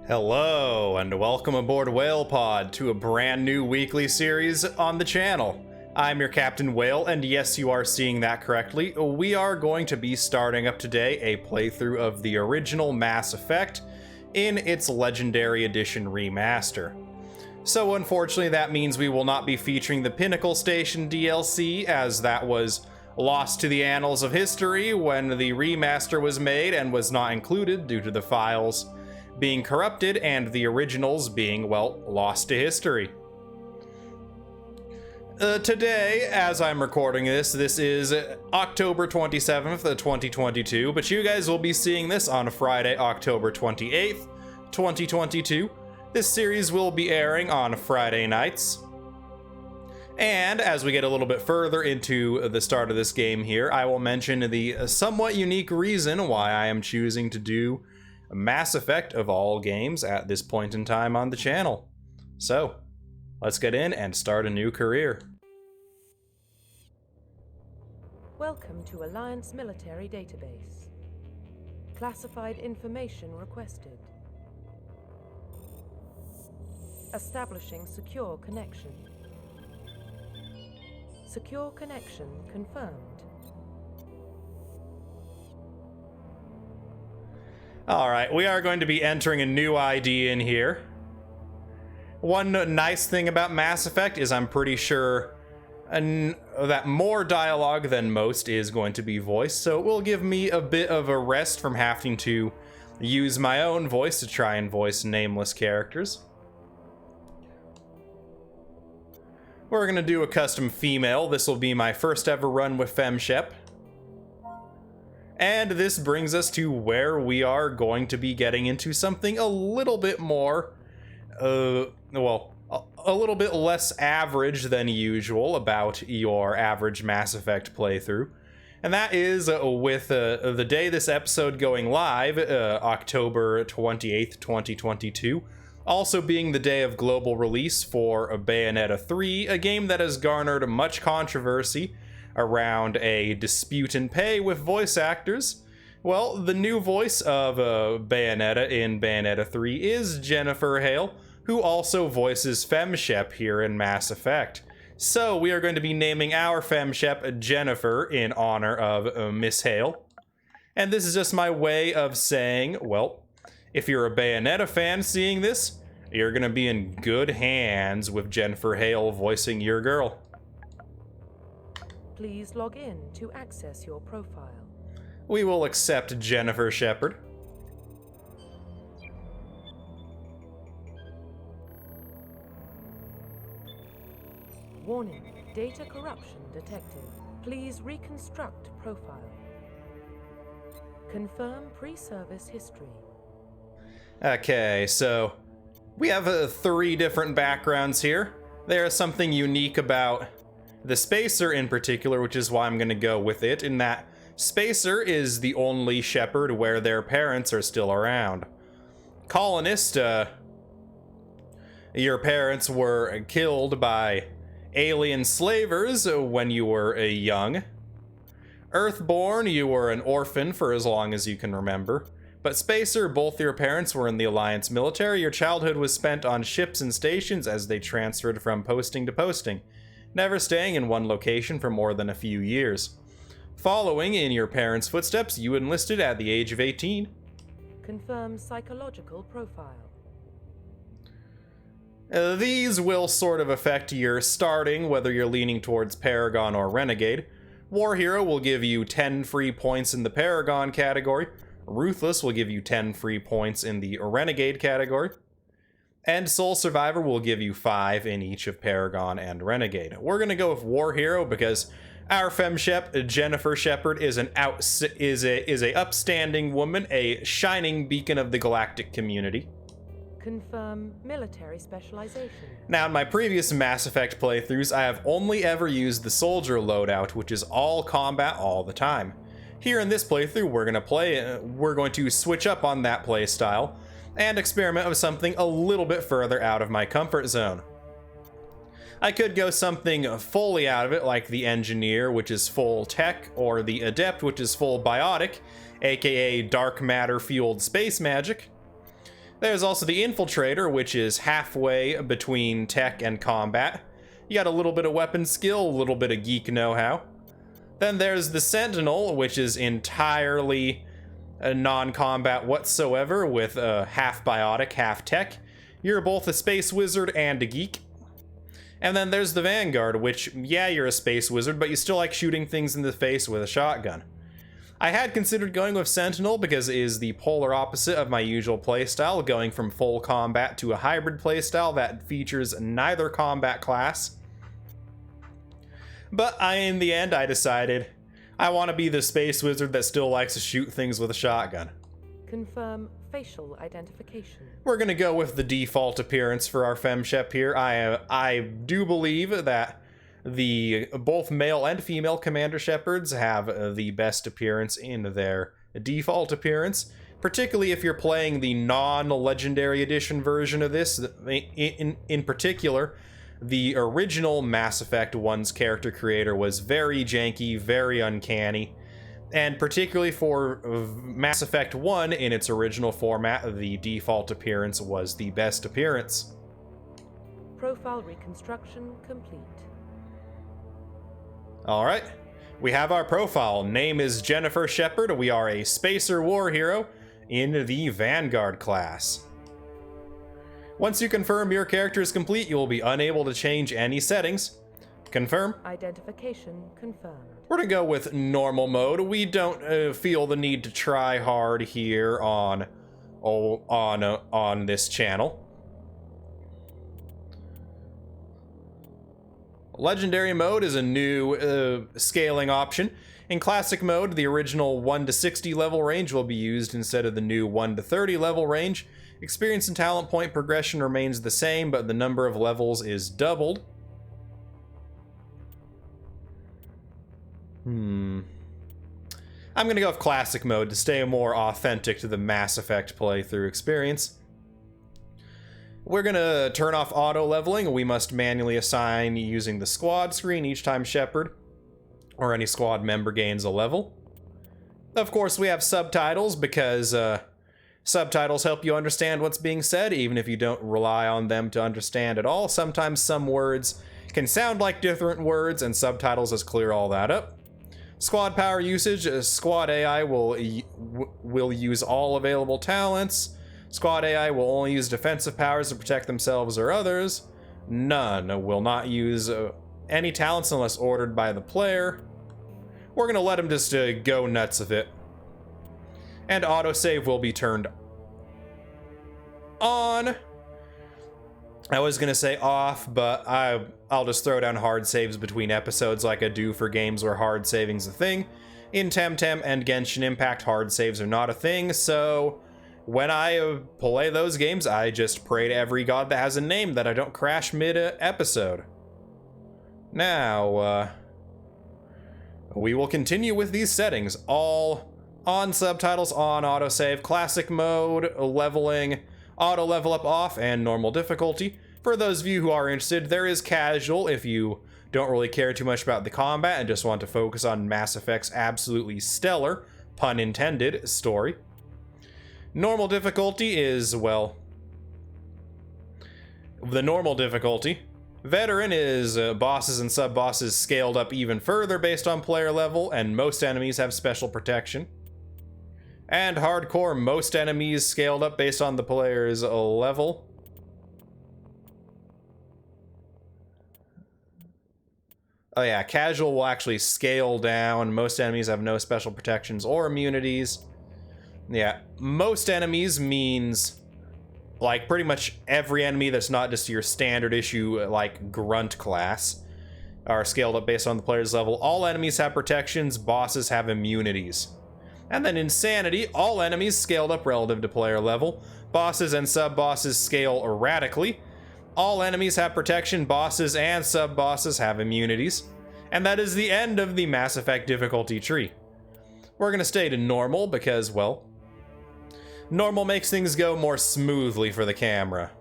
Hello, and welcome aboard Whale Pod to a brand new weekly series on the channel. I'm your Captain Whale, and yes, you are seeing that correctly. We are going to be starting up today a playthrough of the original Mass Effect in its Legendary Edition remaster. So unfortunately, that means we will not be featuring the Pinnacle Station DLC, as that was lost to the annals of history when the remaster was made and was not included due to the files being corrupted and the originals being, well, lost to history. Today, as I'm recording this is October 27th, 2022, but you guys will be seeing this on Friday, October 28th, 2022. This series will be airing on Friday nights. And as we get a little bit further into the start of this game here, I will mention the somewhat unique reason why I am choosing to do Mass Effect of all games at this point in time on the channel. So, let's get in and start a new career. Welcome to Alliance Military Database. Classified information requested. Establishing secure connection. Secure connection confirmed. Alright, we are going to be entering a new ID in here. One nice thing about Mass Effect is I'm pretty sure that more dialogue than most is going to be voiced, so it will give me a bit of a rest from having to use my own voice to try and voice nameless characters. We're going to do a custom female. This will be my first ever run with Fem Shep. And this brings us to where we are going to be getting into something a little bit more, a little bit less average than usual about your average Mass Effect playthrough. And that is with the day this episode going live, October 28th, 2022, also being the day of global release for Bayonetta 3, a game that has garnered much controversy around a dispute in pay with voice actors. Well, the new voice of Bayonetta in Bayonetta 3 is Jennifer Hale, who also voices Fem Shep here in Mass Effect. So we are going to be naming our Fem Shep Jennifer in honor of Miss Hale. And this is just my way of saying, well, if you're a Bayonetta fan seeing this, you're going to be in good hands with Jennifer Hale voicing your girl. Please log in to access your profile. We will accept Jennifer Shepard. Warning, data corruption detected. Please reconstruct profile. Confirm pre-service history. Okay, so we have 3 different backgrounds here. There is something unique about the Spacer in particular, which is why I'm going to go with it, in that Spacer is the only Shepard where their parents are still around. Colonist, your parents were killed by alien slavers when you were young. Earthborn, you were an orphan for as long as you can remember. But Spacer, both your parents were in the Alliance military. Your childhood was spent on ships and stations as they transferred from posting to posting, never staying in one location for more than a few years. Following in your parents' footsteps, you enlisted at the age of 18. Confirm psychological profile. These will sort of affect your starting, whether you're leaning towards Paragon or Renegade. War Hero will give you 10 free points in the Paragon category. Ruthless will give you 10 free points in the Renegade category. And Soul Survivor will give you 5 in each of Paragon and Renegade. We're going to go with War Hero because our Fem Shep, Jennifer Shepard, is a upstanding woman, a shining beacon of the galactic community. Confirm military specialization. Now, in my previous Mass Effect playthroughs, I have only ever used the soldier loadout, which is all combat all the time. Here in this playthrough, we're going to switch up on that playstyle and experiment with something a little bit further out of my comfort zone. I could go something fully out of it, like the Engineer, which is full tech, or the Adept, which is full biotic, aka dark matter fueled space magic. There's also the Infiltrator, which is halfway between tech and combat. You got a little bit of weapon skill, a little bit of geek know-how. Then there's the Sentinel, which is entirely non-combat whatsoever, with half biotic, half tech. You're both a space wizard and a geek. And then there's the Vanguard, which, yeah, you're a space wizard, but you still like shooting things in the face with a shotgun. I had considered going with Sentinel because it is the polar opposite of my usual playstyle, going from full combat to a hybrid playstyle that features neither combat class. But in the end, I decided I want to be the space wizard that still likes to shoot things with a shotgun. Confirm facial identification. We're gonna go with the default appearance for our Fem Shep here. I do believe that the both male and female Commander Shepards have the best appearance in their default appearance, particularly if you're playing the non-Legendary Edition version of this. In particular, the original Mass Effect 1's character creator was very janky, very uncanny, and particularly for Mass Effect 1 in its original format, the default appearance was the best appearance. Profile reconstruction complete. Alright, we have our profile. Name is Jennifer Shepard. We are a spacer war hero in the Vanguard class. Once you confirm your character is complete, you will be unable to change any settings. Confirm. Identification confirmed. We're gonna go with normal mode. We don't feel the need to try hard here on this channel. Legendary mode is a new scaling option. In classic mode, the original 1 to 60 level range will be used instead of the new 1 to 30 level range. Experience and talent point progression remains the same, but the number of levels is doubled. I'm gonna go with classic mode to stay more authentic to the Mass Effect playthrough experience. We're gonna turn off auto leveling. We must manually assign using the squad screen each time Shepard or any squad member gains a level. Of course, we have subtitles because subtitles help you understand what's being said, even if you don't rely on them to understand at all. Sometimes some words can sound like different words, and subtitles just clear all that up. Squad power usage. Squad AI will use all available talents. Squad AI will only use defensive powers to protect themselves or others. None will not use any talents unless ordered by the player. We're gonna let them just go nuts with it. And autosave will be turned on. I was gonna say off, but I'll just throw down hard saves between episodes like I do for games where hard saving's a thing. In Temtem and Genshin Impact, hard saves are not a thing, so when I play those games, I just pray to every god that has a name that I don't crash mid-episode. Now, we will continue with these settings. All on subtitles, on autosave, classic mode, leveling, auto level up off, and normal difficulty. For those of you who are interested, there is casual if you don't really care too much about the combat and just want to focus on Mass Effect's absolutely stellar, pun intended, story. Normal difficulty is, well, the normal difficulty. Veteran is bosses and sub-bosses scaled up even further based on player level, and most enemies have special protection. And hardcore, most enemies scaled up based on the player's level. Oh yeah, casual will actually scale down. Most enemies have no special protections or immunities. Yeah, most enemies means like pretty much every enemy that's not just your standard issue like grunt class are scaled up based on the player's level. All enemies have protections, bosses have immunities. And then insanity, all enemies scaled up relative to player level. Bosses and sub-bosses scale erratically. All enemies have protection, bosses and sub-bosses have immunities. And that is the end of the Mass Effect difficulty tree. We're gonna stay to normal because, well, normal makes things go more smoothly for the camera.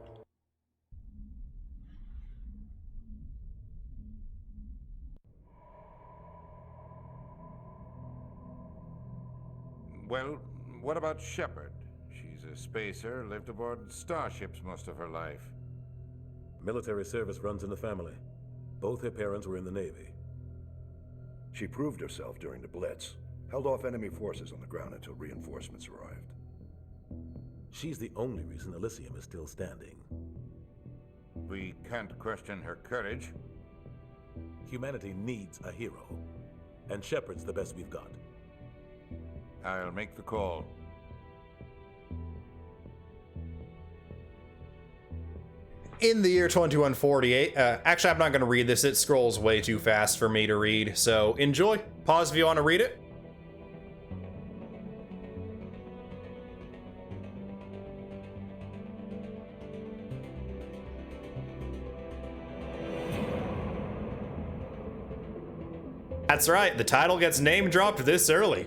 Well, what about Shepard? She's a spacer, lived aboard starships most of her life. Military service runs in the family. Both her parents were in the Navy. She proved herself during the Blitz, held off enemy forces on the ground until reinforcements arrived. She's the only reason Elysium is still standing. We can't question her courage. Humanity needs a hero, and Shepard's the best we've got. I'll make the call. In the year 2148, actually I'm not going to read this, it scrolls way too fast for me to read, so enjoy, pause if you want to read it. That's right, the title gets name dropped this early.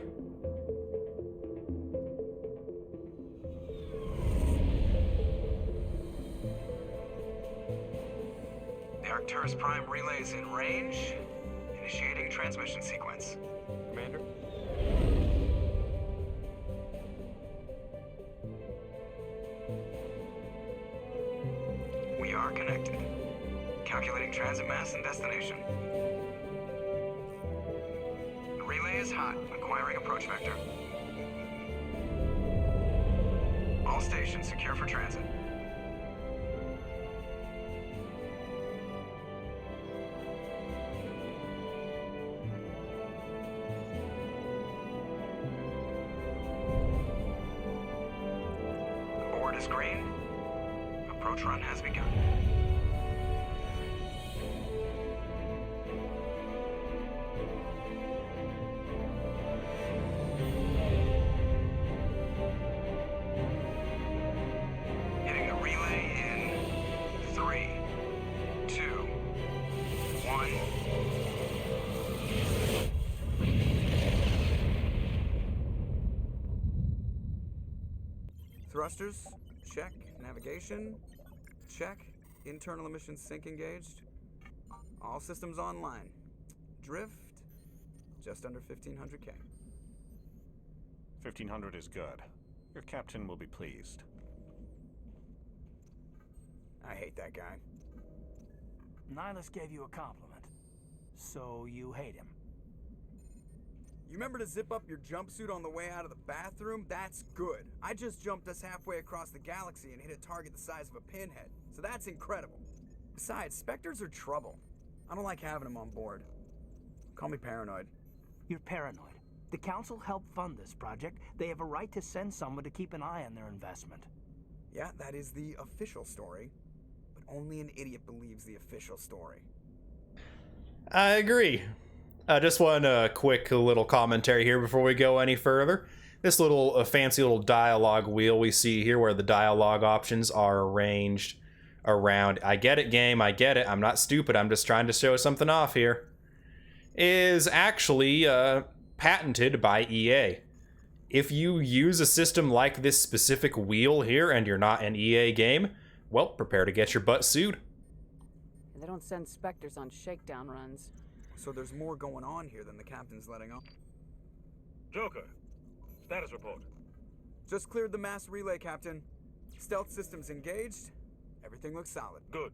Arcturus Prime relays in range. Initiating transmission sequence. Commander? We are connected. Calculating transit mass and destination. The relay is hot. Acquiring approach vector. All stations secure for transit. Is green. Approach run has begun. Hitting the relay in 3, 2, 1. Thrusters. Check. Navigation. Check. Internal emissions sync engaged. All systems online. Drift. Just under 1500K. 1500 is good. Your captain will be pleased. I hate that guy. Nihilus gave you a compliment. So you hate him. You remember to zip up your jumpsuit on the way out of the bathroom? That's good. I just jumped us halfway across the galaxy and hit a target the size of a pinhead. So that's incredible. Besides, Spectres are trouble. I don't like having them on board. Call me paranoid. You're paranoid. The Council helped fund this project. They have a right to send someone to keep an eye on their investment. Yeah, that is the official story. But only an idiot believes the official story. I agree. Just one quick little commentary here before we go any further. This little fancy little dialogue wheel we see here where the dialogue options are arranged around, I get it game, I get it, I'm not stupid, I'm just trying to show something off here, is actually patented by EA. If you use a system like this specific wheel here and you're not an EA game, well, prepare to get your butt sued. They don't send Spectres on shakedown runs. So there's more going on here than the captain's letting on. Joker, status report. Just cleared the mass relay, Captain. Stealth systems engaged. Everything looks solid. Good.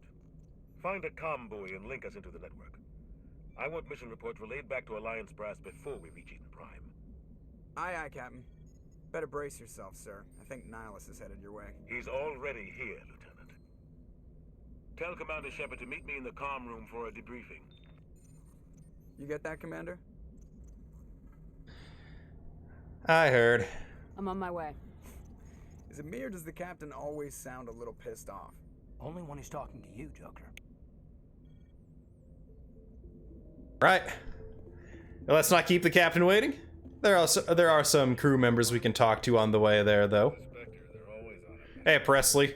Find a comm buoy and link us into the network. I want mission reports relayed back to Alliance brass before we reach Eden Prime. Aye, aye, Captain. Better brace yourself, sir. I think Nihilus is headed your way. He's already here, Lieutenant. Tell Commander Shepard to meet me in the comm room for a debriefing. You get that, Commander? I heard. I'm on my way. Is it me or does the captain always sound a little pissed off? Only when he's talking to you, Joker. Right. Well, let's not keep the captain waiting. There are some crew members we can talk to on the way there, though. Hey, Presley.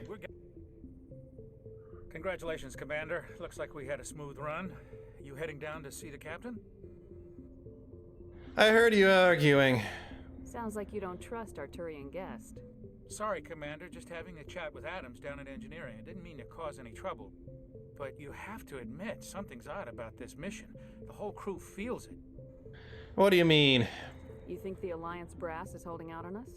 Congratulations, Commander. Looks like we had a smooth run. You heading down to see the captain? I heard you arguing. Sounds like you don't trust Arturian guest. Sorry, Commander. Just having a chat with Adams down at engineering. I didn't mean to cause any trouble. But you have to admit, something's odd about this mission. The whole crew feels it. What do you mean? You think the Alliance brass is holding out on us?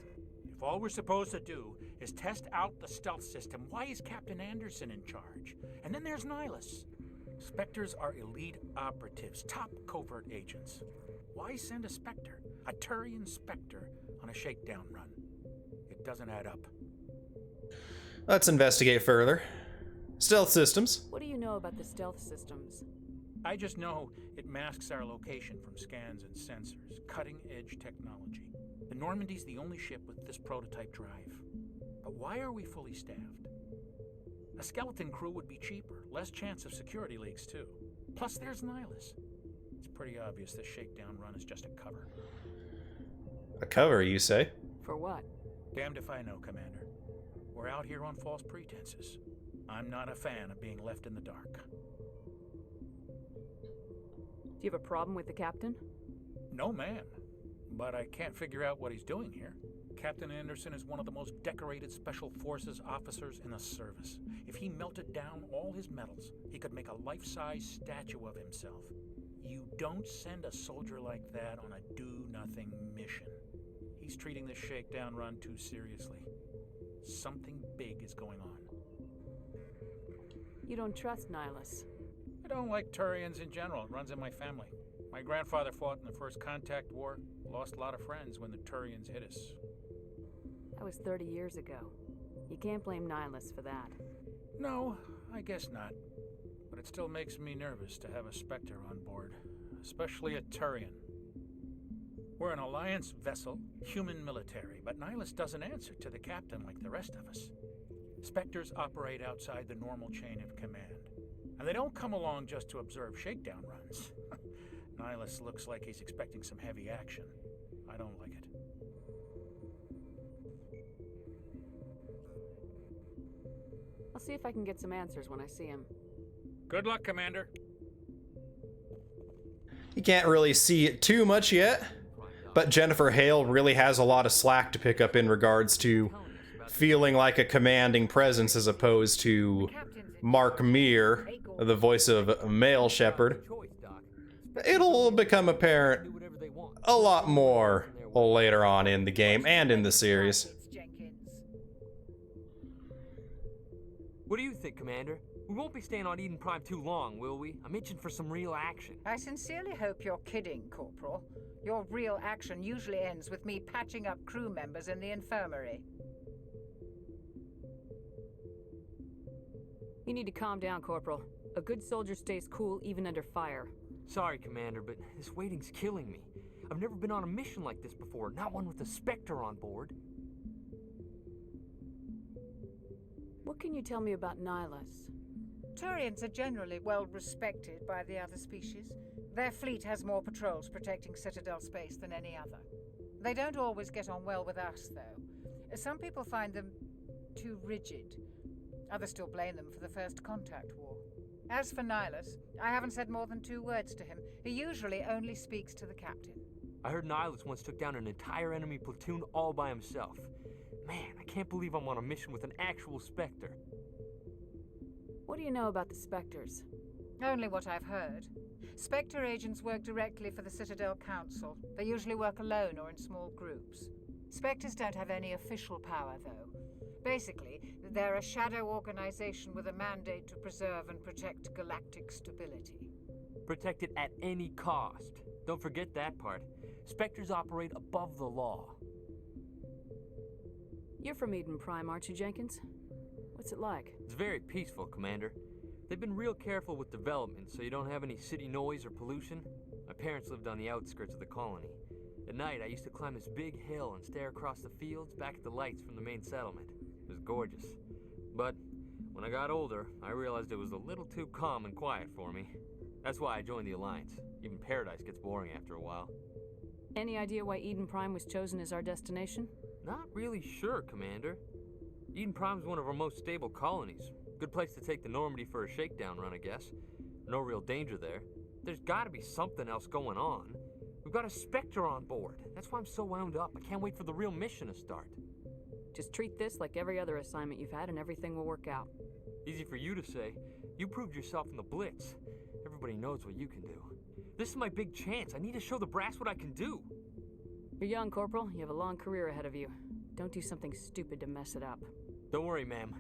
If all we're supposed to do is test out the stealth system, why is Captain Anderson in charge? And then there's Nihilus. Spectres are elite operatives, top covert agents. Why send a Spectre, a Turian Spectre, on a shakedown run? It doesn't add up. Let's investigate further. Stealth systems. What do you know about the stealth systems? I just know it masks our location from scans and sensors. Cutting-edge technology. The Normandy's the only ship with this prototype drive. But why are we fully staffed? A skeleton crew would be cheaper, less chance of security leaks too. Plus there's Nihilus. It's pretty obvious this shakedown run is just a cover. A cover, you say? For what? Damned if I know, Commander. We're out here on false pretenses. I'm not a fan of being left in the dark. Do you have a problem with the captain? No, ma'am. But I can't figure out what he's doing here. Captain Anderson is one of the most decorated Special Forces officers in the service. If he melted down all his medals, he could make a life-size statue of himself. You don't send a soldier like that on a do-nothing mission. He's treating this shakedown run too seriously. Something big is going on. You don't trust Nihilus? I don't like Turians in general. It runs in my family. My grandfather fought in the First Contact War. Lost a lot of friends when the Turians hit us. That was 30 years ago. You can't blame Nihilus for that. No, I guess not. But it still makes me nervous to have a Spectre on board. Especially a Turian. We're an Alliance vessel, human military, but Nihilus doesn't answer to the captain like the rest of us. Spectres operate outside the normal chain of command. And they don't come along just to observe shakedown runs. Nihilus looks like he's expecting some heavy action. I don't like it. I'll see if I can get some answers when I see him. Good luck, Commander. You can't really see it too much yet, but Jennifer Hale really has a lot of slack to pick up in regards to feeling like a commanding presence as opposed to Mark Meir, the voice of male Shepard. It'll become apparent a lot more later on in the game and in the series. What do you think, Commander? We won't be staying on Eden Prime too long, will we? I'm itching for some real action. I sincerely hope you're kidding, Corporal. Your real action usually ends with me patching up crew members in the infirmary. You need to calm down, Corporal. A good soldier stays cool even under fire. Sorry, Commander, but this waiting's killing me. I've never been on a mission like this before, not one with a Spectre on board. What can you tell me about Nihilus? Turians are generally well respected by the other species. Their fleet has more patrols protecting Citadel space than any other. They don't always get on well with us, though. Some people find them too rigid. Others still blame them for the First Contact War. As for Nihilus, I haven't said more than 2 words to him. He usually only speaks to the captain. I heard Nihilus once took down an entire enemy platoon all by himself. Man, I can't believe I'm on a mission with an actual Spectre. What do you know about the Spectres? Only what I've heard. Spectre agents work directly for the Citadel Council. They usually work alone or in small groups. Spectres don't have any official power, though. Basically, they're a shadow organization with a mandate to preserve and protect galactic stability. Protect it at any cost. Don't forget that part. Spectres operate above the law. You're from Eden Prime, aren't you, Jenkins? What's it like? It's very peaceful, Commander. They've been real careful with development, so you don't have any city noise or pollution. My parents lived on the outskirts of the colony. At night, I used to climb this big hill and stare across the fields back at the lights from the main settlement. It was gorgeous. But when I got older, I realized it was a little too calm and quiet for me. That's why I joined the Alliance. Even Paradise gets boring after a while. Any idea why Eden Prime was chosen as our destination? Not really sure, Commander. Eden Prime's one of our most stable colonies. Good place to take the Normandy for a shakedown run, I guess. No real danger there. There's gotta be something else going on. We've got a Spectre on board. That's why I'm so wound up. I can't wait for the real mission to start. Just treat this like every other assignment you've had and everything will work out. Easy for you to say. You proved yourself in the Blitz. Everybody knows what you can do. This is my big chance. I need to show the brass what I can do. You're young, Corporal. You have a long career ahead of you. Don't do something stupid to mess it up. Don't worry, ma'am.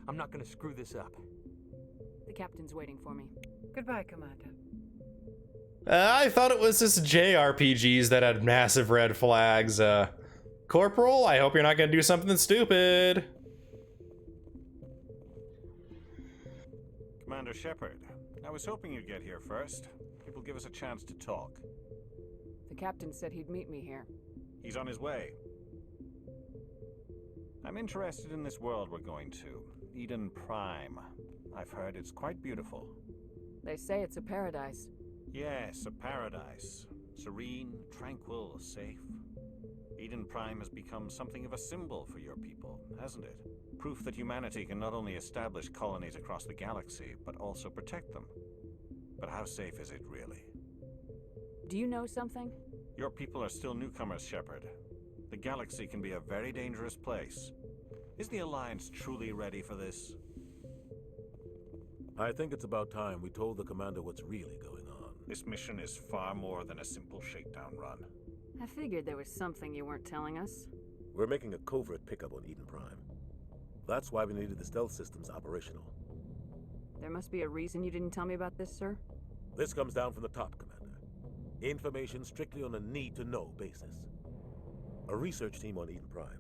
I'm not gonna screw this up. The captain's waiting for me. Goodbye, Commander. I thought it was just JRPGs that had massive red flags. Corporal, I hope you're not gonna do something stupid. Commander Shepard, I was hoping you'd get here first. It will give us a chance to talk. The captain said he'd meet me here. He's on his way. I'm interested in this world we're going to, Eden Prime. I've heard it's quite beautiful. They say it's a paradise. Yes, a paradise. Serene, tranquil, safe. Eden Prime has become something of a symbol for your people, hasn't it? Proof that humanity can not only establish colonies across the galaxy, but also protect them. But how safe is it really? Do you know something? Your people are still newcomers, Shepard. The galaxy can be a very dangerous place. Is the Alliance truly ready for this? I think it's about time we told the commander what's really going on. This mission is far more than a simple shakedown run. I figured there was something you weren't telling us. We're making a covert pickup on Eden Prime. That's why we needed the stealth systems operational. There must be a reason you didn't tell me about this, sir? This comes down from the top, Commander. Information strictly on a need-to-know basis. A research team on Eden Prime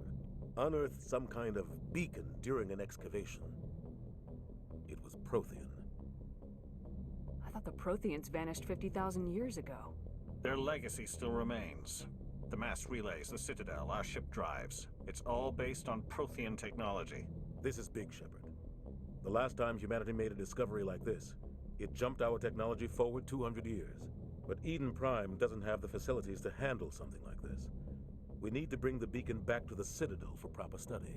unearthed some kind of beacon during an excavation. It was Prothean. I thought the Protheans vanished 50,000 years ago. Their legacy still remains. The mass relays, the Citadel, our ship drives. It's all based on Prothean technology. This is big, Shepard. The last time humanity made a discovery like this, it jumped our technology forward 200 years. But Eden Prime doesn't have the facilities to handle something like this. We need to bring the beacon back to the Citadel for proper study.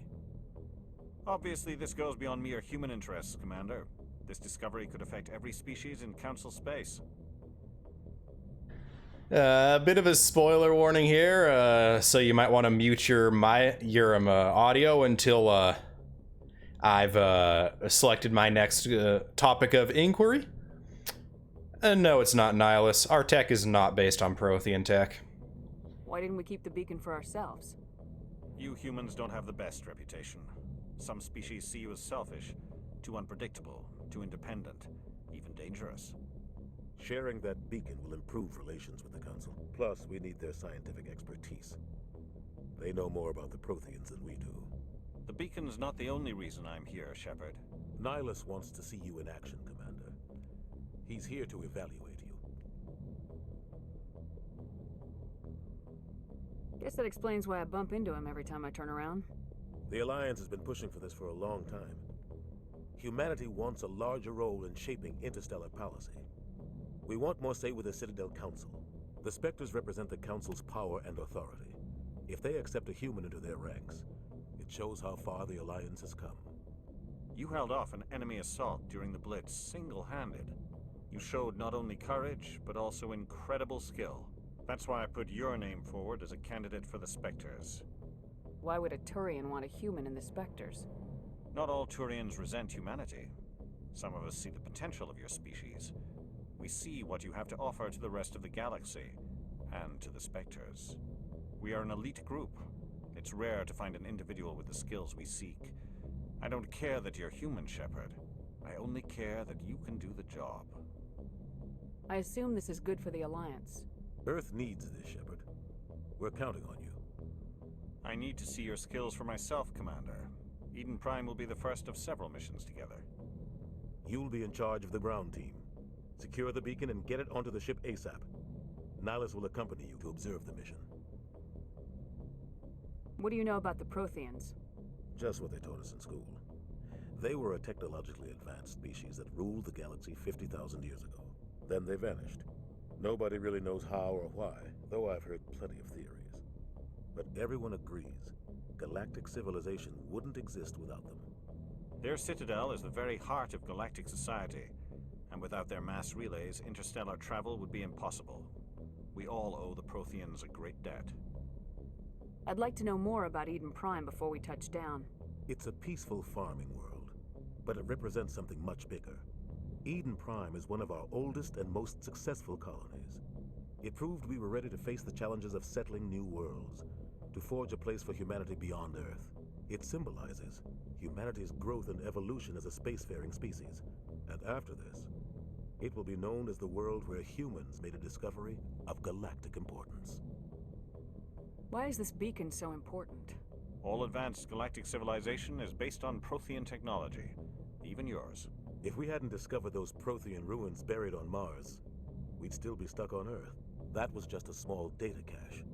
Obviously, this goes beyond mere human interests, Commander. This discovery could affect every species in Council space. A bit of a spoiler warning here, so you might want to mute your audio until I've selected my next topic of inquiry. And no, it's not Nihilus. Our tech is not based on Prothean tech. Why didn't we keep the beacon for ourselves? You humans don't have the best reputation. Some species see you as selfish, too unpredictable, too independent, even dangerous. Sharing that beacon will improve relations with the Council. Plus, we need their scientific expertise. They know more about the Protheans than we do. The beacon's not the only reason I'm here, Shepard. Nihilus wants to see you in action, Commander. He's here to evaluate you. Guess that explains why I bump into him every time I turn around. The Alliance has been pushing for this for a long time. Humanity wants a larger role in shaping interstellar policy. We want more say with the Citadel Council. The Spectres represent the Council's power and authority. If they accept a human into their ranks, it shows how far the Alliance has come. You held off an enemy assault during the Blitz single-handed. You showed not only courage, but also incredible skill. That's why I put your name forward as a candidate for the Spectres. Why would a Turian want a human in the Spectres? Not all Turians resent humanity. Some of us see the potential of your species. We see what you have to offer to the rest of the galaxy, and to the Spectres. We are an elite group. It's rare to find an individual with the skills we seek. I don't care that you're human, Shepard. I only care that you can do the job. I assume this is good for the Alliance. Earth needs this, Shepard. We're counting on you. I need to see your skills for myself, Commander. Eden Prime will be the first of several missions together. You'll be in charge of the ground team. Secure the beacon and get it onto the ship ASAP. Nihilus will accompany you to observe the mission. What do you know about the Protheans? Just what they taught us in school. They were a technologically advanced species that ruled the galaxy 50,000 years ago. Then they vanished. Nobody really knows how or why, though I've heard plenty of theories. But everyone agrees, galactic civilization wouldn't exist without them. Their citadel is the very heart of galactic society, and without their mass relays, interstellar travel would be impossible. We all owe the Protheans a great debt. I'd like to know more about Eden Prime before we touch down. It's a peaceful farming world, but it represents something much bigger. Eden Prime is one of our oldest and most successful colonies. It proved we were ready to face the challenges of settling new worlds, to forge a place for humanity beyond Earth. It symbolizes humanity's growth and evolution as a spacefaring species. And after this, it will be known as the world where humans made a discovery of galactic importance. Why is this beacon so important? All advanced galactic civilization is based on Prothean technology, even yours. If we hadn't discovered those Prothean ruins buried on Mars, we'd still be stuck on Earth. That was just a small data cache.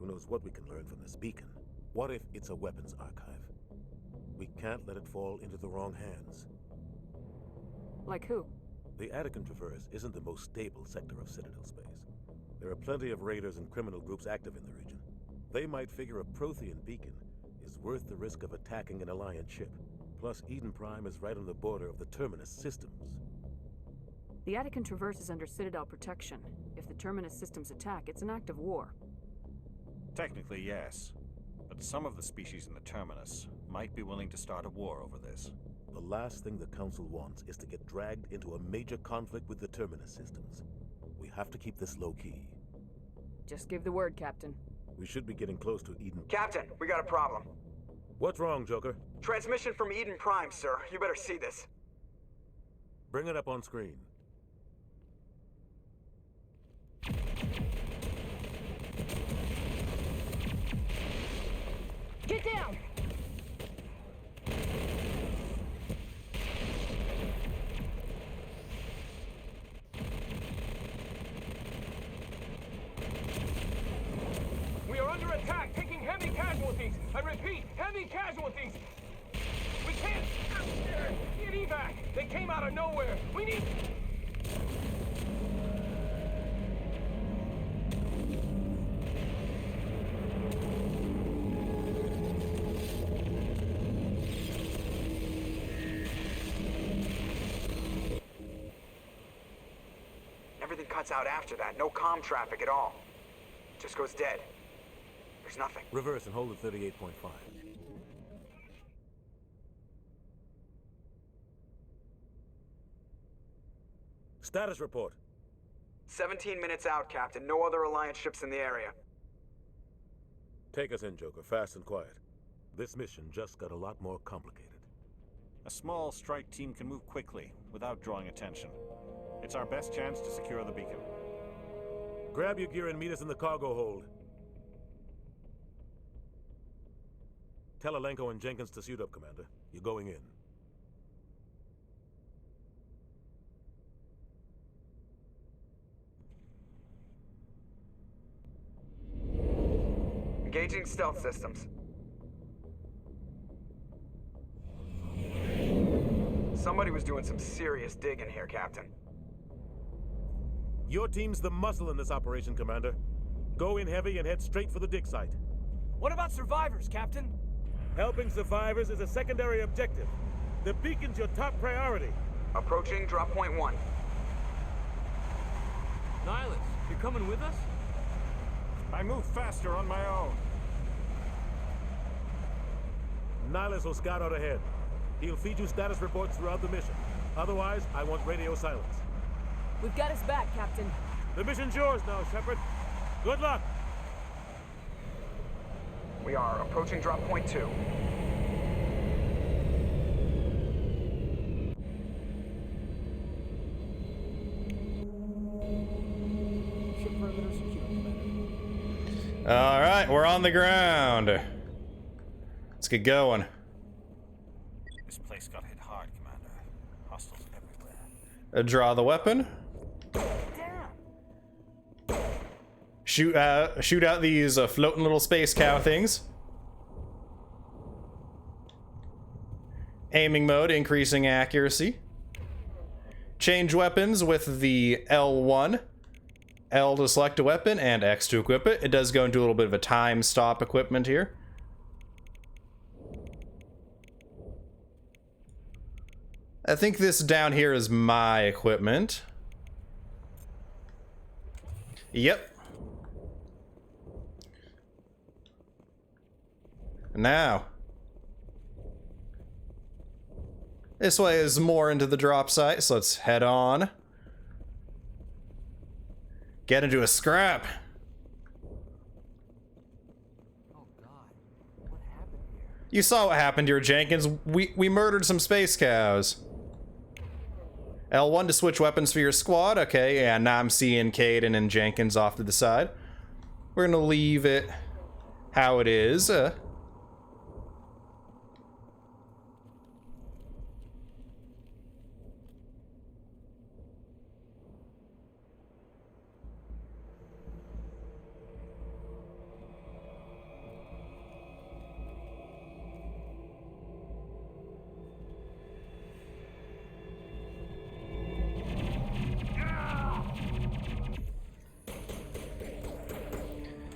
Who knows what we can learn from this beacon? What if it's a weapons archive? We can't let it fall into the wrong hands. Like who? The Attican Traverse isn't the most stable sector of Citadel space. There are plenty of raiders and criminal groups active in the region. They might figure a Prothean beacon is worth the risk of attacking an Alliance ship. Plus, Eden Prime is right on the border of the Terminus systems. The Attican Traverse is under Citadel protection. If the Terminus systems attack, it's an act of war. Technically, yes. But some of the species in the Terminus might be willing to start a war over this. The last thing the Council wants is to get dragged into a major conflict with the Terminus systems. We have to keep this low-key. Just give the word, Captain. We should be getting close to Eden. Captain, we got a problem. What's wrong, Joker? Transmission from Eden Prime, sir. You better see this. Bring it up on screen. Get down! We are under attack, taking heavy casualties. I repeat, heavy casualties. We can't get evac. They came out of nowhere. We need... Everything cuts out after that. No comm traffic at all. Just goes dead. There's nothing. Reverse and hold at 38.5. Status report. 17 minutes out, Captain. No other Alliance ships in the area. Take us in, Joker, fast and quiet. This mission just got a lot more complicated. A small strike team can move quickly, without drawing attention. It's our best chance to secure the beacon. Grab your gear and meet us in the cargo hold. Tell Alenko and Jenkins to suit up, Commander. You're going in. Engaging stealth systems. Somebody was doing some serious digging here, Captain. Your team's the muscle in this operation, Commander. Go in heavy and head straight for the dig site. What about survivors, Captain? Helping survivors is a secondary objective. The beacon's your top priority. Approaching drop point 1. Nihilus, you're coming with us? I move faster on my own. Nihilus will scout out ahead. He'll feed you status reports throughout the mission. Otherwise, I want radio silence. We've got his back, Captain. The mission's yours now, Shepard. Good luck! We are approaching drop point 2. Ship perimeter secure, Commander. All right, we're on the ground. Let's get going. This place got hit hard, Commander. Hostiles everywhere. Draw the weapon. Shoot out these floating little space cow things. Aiming mode, increasing accuracy. Change weapons with the L1. L to select a weapon and X to equip it. It does go into a little bit of a time stop equipment here. I think this down here is my equipment. Yep. Now, this way is more into the drop site, so let's head on. Get into a scrap. Oh You saw what happened here, Jenkins. We murdered some space cows. L1 to switch weapons for your squad. Okay, yeah, now I'm seeing Caden and Jenkins off to the side. We're gonna leave it how it is.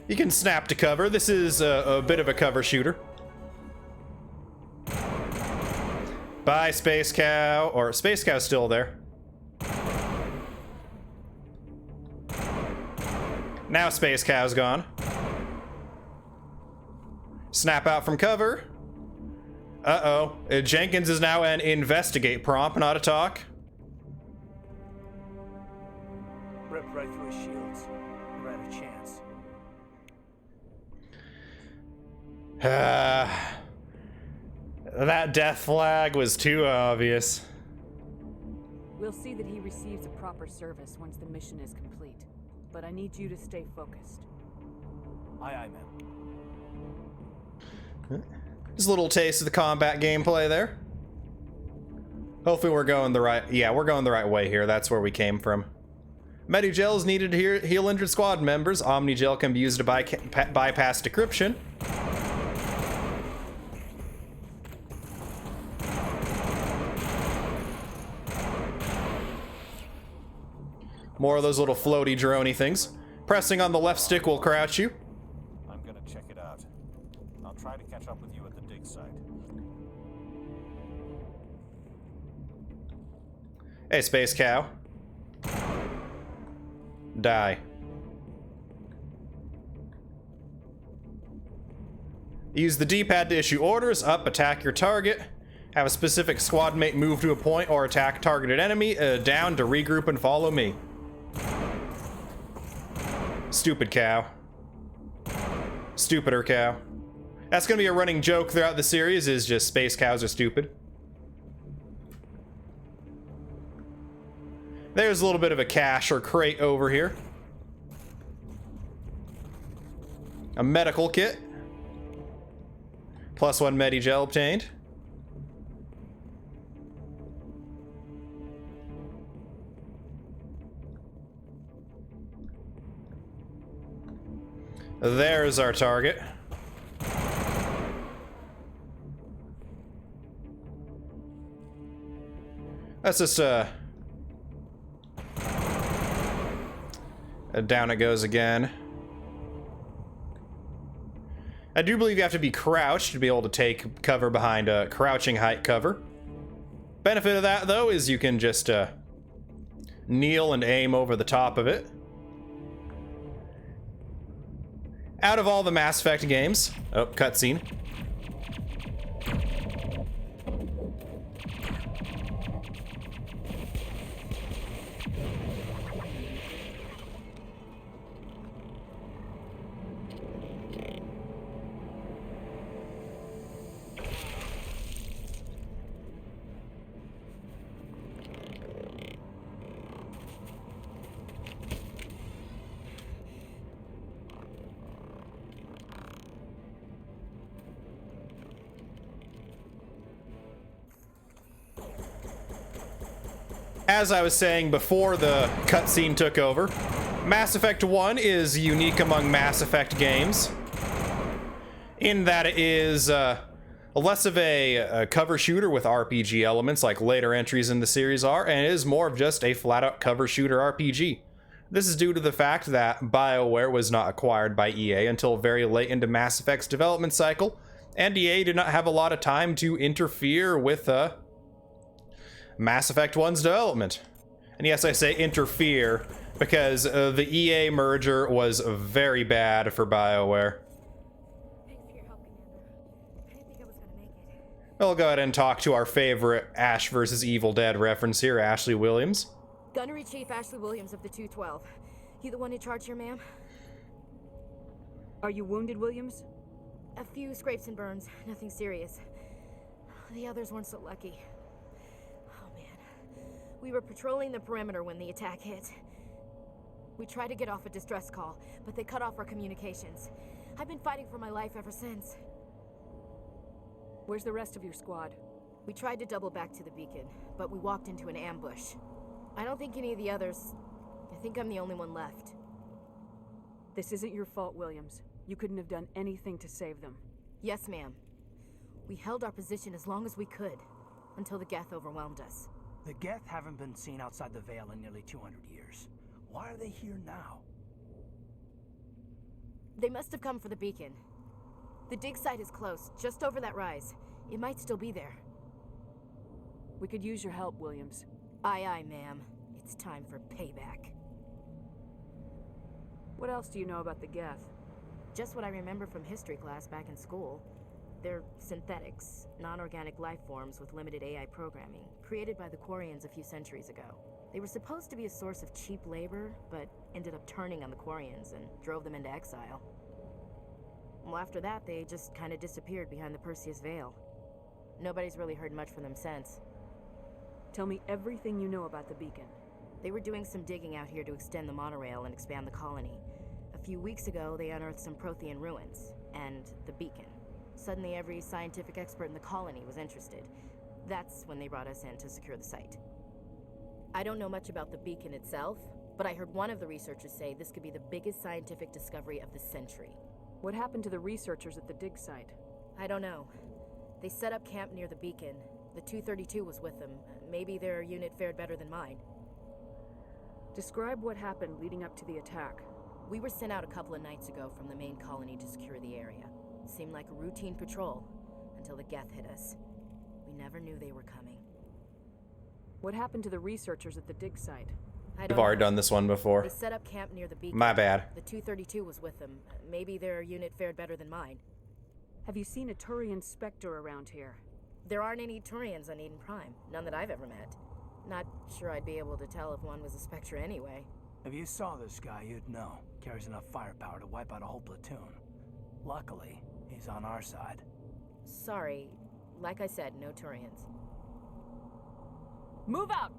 You can snap to cover. This is a bit of a cover shooter. Bye, Space Cow. Or Space Cow's still there. Now Space Cow's gone. Snap out from cover. Uh-oh. Jenkins is now an investigate prompt, not a talk. Ripped right through his shields. Never had a chance. That death flag was too obvious. We'll see that he receives a proper service once the mission is complete. But I need you to stay focused. Aye, aye, ma'am. Just a little taste of the combat gameplay there. Hopefully we're going the right... Yeah, we're going the right way here. That's where we came from. Medigel is needed to heal injured squad members. Omnigel can be used to bypass decryption. More of those little floaty droney things. Pressing on the left stick will crouch you. I'm gonna check it out. I'll try to catch up with you at the dig site. Hey, Space Cow. Die. Use the D-pad to issue orders. Up, attack your target. Have a specific squad mate move to a point or attack targeted enemy. Down to regroup and follow me. Stupid cow. Stupider cow. That's gonna be a running joke throughout the series, is just space cows are stupid. There's a little bit of a cache or crate over here. A medical kit. +1 Medigel obtained. There's our target. That's just down it goes again. I do believe you have to be crouched to be able to take cover behind a crouching height cover. Benefit of that, though, is you can just kneel and aim over the top of it. Out of all the Mass Effect games... Oh, cutscene. As I was saying before the cutscene took over, Mass Effect 1 is unique among Mass Effect games in that it is less of a cover shooter with RPG elements like later entries in the series are, and it is more of just a flat-out cover shooter RPG. This is due to the fact that BioWare was not acquired by EA until very late into Mass Effect's development cycle, and EA did not have a lot of time to interfere with Mass Effect 1's development. And yes, I say interfere because the EA merger was very bad for BioWare. Thanks for your help, Commander. I didn't think I was gonna make it. We'll go ahead and talk to our favorite Ash vs. Evil Dead reference here, Ashley Williams. Gunnery Chief Ashley Williams of the 212. You the one in charge here, ma'am? Are you wounded, Williams? A few scrapes and burns, nothing serious. The others weren't so lucky. Oh man. We were patrolling the perimeter when the attack hit. We tried to get off a distress call, but they cut off our communications. I've been fighting for my life ever since. Where's the rest of your squad? We tried to double back to the beacon, but we walked into an ambush. I don't think any of the others... I think I'm the only one left. This isn't your fault, Williams. You couldn't have done anything to save them. Yes, ma'am. We held our position as long as we could, until the Geth overwhelmed us. The Geth haven't been seen outside the Veil in nearly 200 years. Why are they here now? They must have come for the beacon. The dig site is close, just over that rise. It might still be there. We could use your help, Williams. Aye, aye, ma'am. It's time for payback. What else do you know about the Geth? Just what I remember from history class back in school. They're synthetics, non-organic life forms with limited AI programming, created by the Quarians a few centuries ago. They were supposed to be a source of cheap labor, but ended up turning on the Quarians and drove them into exile. Well, after that, they just kind of disappeared behind the Perseus Veil. Nobody's really heard much from them since. Tell me everything you know about the beacon. They were doing some digging out here to extend the monorail and expand the colony. A few weeks ago, they unearthed some Prothean ruins, and the beacon. Suddenly, every scientific expert in the colony was interested. That's when they brought us in to secure the site. I don't know much about the beacon itself, but I heard one of the researchers say this could be the biggest scientific discovery of the century. What happened to the researchers at the dig site? I don't know. They set up camp near the beacon. The 232 was with them. Maybe their unit fared better than mine. Describe what happened leading up to the attack. We were sent out a couple of nights ago from the main colony to secure the area. Seemed like a routine patrol, until the Geth hit us. We never knew they were coming. What happened to the researchers at the dig site? We've already done this one before. They set up camp near the beacon. My bad. The 232 was with them. Maybe their unit fared better than mine. Have you seen a Turian Spectre around here? There aren't any Turians on Eden Prime. None that I've ever met. Not sure I'd be able to tell if one was a Spectre anyway. If you saw this guy, you'd know. Carries enough firepower to wipe out a whole platoon. Luckily, he's on our side. Sorry. Like I said, no Turians. Move out!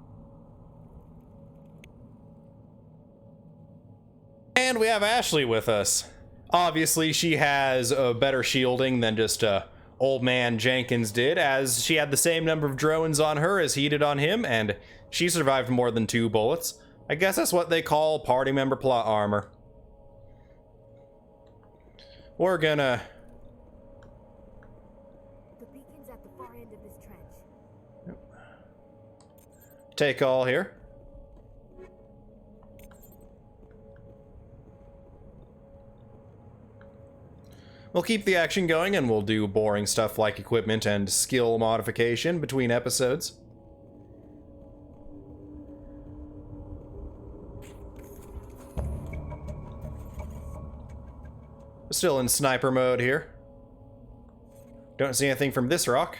And we have Ashley with us. Obviously, she has a better shielding than just old man Jenkins did, as she had the same number of drones on her as he did on him, and she survived more than 2 bullets. I guess that's what they call party member plot armor. We're gonna... The beacon's at the far end of this trench. Take all here. We'll keep the action going, and we'll do boring stuff like equipment and skill modification between episodes. Still in sniper mode here. Don't see anything from this rock.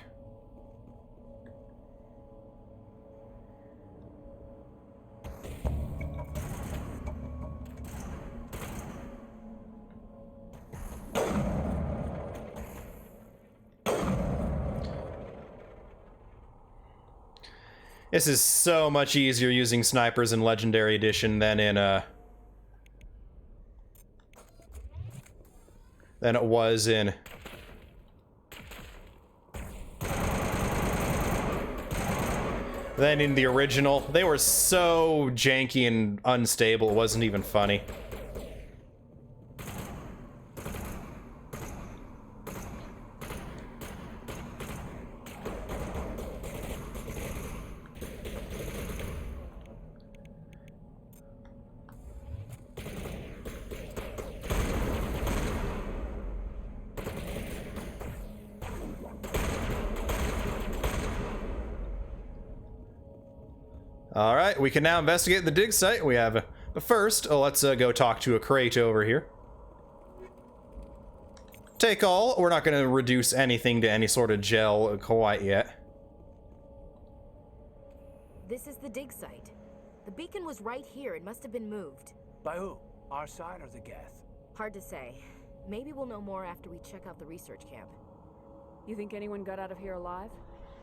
This is so much easier using snipers in Legendary Edition than in than it was in the original. They were so janky and unstable, it wasn't even funny. Alright, we can now investigate the dig site. We have, but first, let's go talk to a crate over here. Take all. We're not going to reduce anything to any sort of gel quite yet. This is the dig site. The beacon was right here. It must have been moved. By who? Our side or the Geth? Hard to say. Maybe we'll know more after we check out the research camp. You think anyone got out of here alive?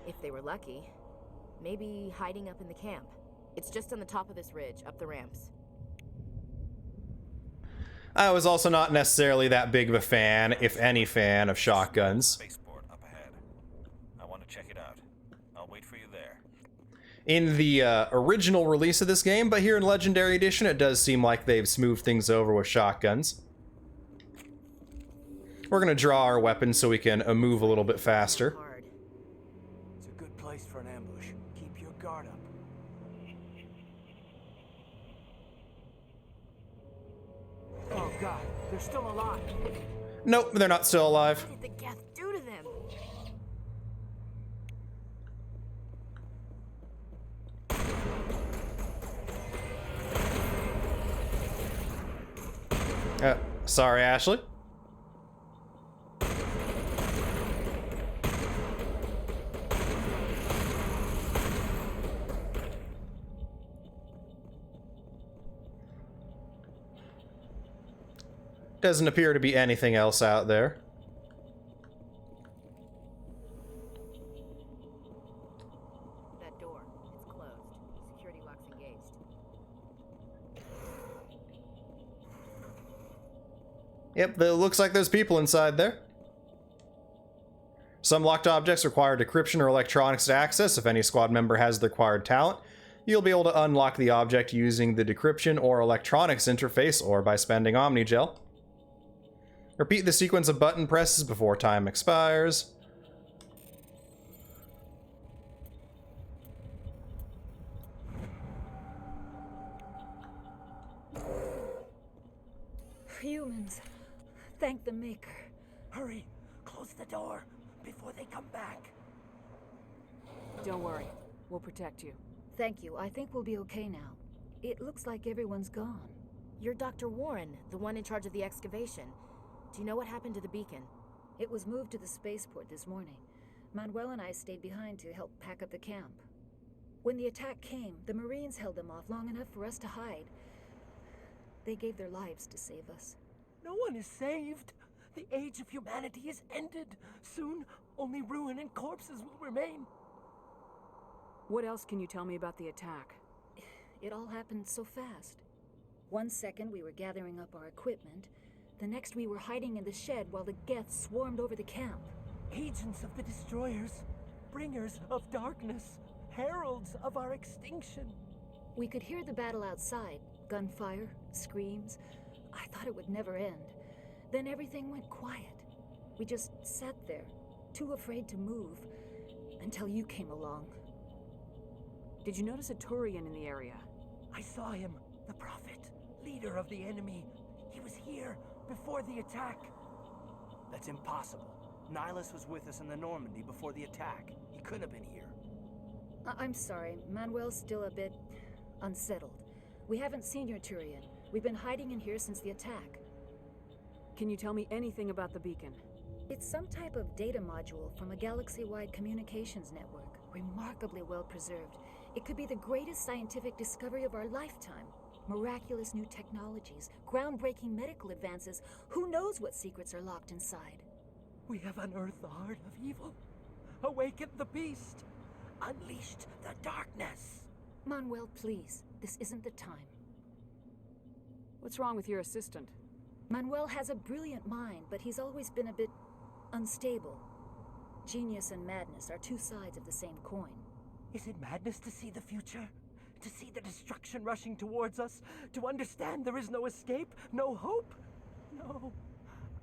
If they were lucky. Maybe hiding up in the camp. It's just on the top of this ridge, up the ramps. I was also not necessarily that big of a fan, if any fan, of shotguns. Spaceport up ahead. I want to check it out. I'll wait for you there. In the original release of this game, but here in Legendary Edition, it does seem like they've smoothed things over with shotguns. We're gonna draw our weapons so we can move a little bit faster. It's a good place for an ambush. Keep your guard up. Oh god, they're still alive. Nope, they're not still alive. What did the Geth do to them? Sorry, Ashley. Doesn't appear to be anything else out there. That door, it's closed. Security lock's engaged. Yep, it looks like there's people inside there. Some locked objects require decryption or electronics to access. If any squad member has the required talent, you'll be able to unlock the object using the decryption or electronics interface or by spending Omnigel. Repeat the sequence of button presses before time expires. Humans, thank the Maker. Hurry, close the door before they come back. Don't worry, we'll protect you. Thank you. I think we'll be okay now. It looks like everyone's gone. You're Dr. Warren, the one in charge of the excavation. Do you know what happened to the beacon? It was moved to the spaceport this morning. Manuel and I stayed behind to help pack up the camp. When the attack came, the Marines held them off long enough for us to hide. They gave their lives to save us. No one is saved. The age of humanity is ended. Soon, only ruin and corpses will remain. What else can you tell me about the attack? It all happened so fast. 1 second we were gathering up our equipment. The next we were hiding in the shed while the Geth swarmed over the camp. Agents of the destroyers, bringers of darkness, heralds of our extinction. We could hear the battle outside. Gunfire, screams. I thought it would never end. Then everything went quiet. We just sat there, too afraid to move, until you came along. Did you notice a Turian in the area? I saw him, the Prophet, leader of the enemy. He was here before the attack. That's impossible. Nihilus was with us in the Normandy before the attack. He couldn't have been here. I'm sorry. Manuel's still a bit unsettled. We haven't seen your Turian. We've been hiding in here since the attack. Can you tell me anything about the beacon? It's some type of data module from a galaxy-wide communications network. Remarkably well preserved. It could be the greatest scientific discovery of our lifetime. Miraculous new technologies, groundbreaking medical advances. Who knows what secrets are locked inside? We have unearthed the heart of evil, awakened the beast, unleashed the darkness. Manuel, please. This isn't the time. What's wrong with your assistant? Manuel has a brilliant mind, but he's always been a bit unstable. Genius and madness are two sides of the same coin. Is it madness to see the future? To see the destruction rushing towards us? To understand there is no escape? No hope? No.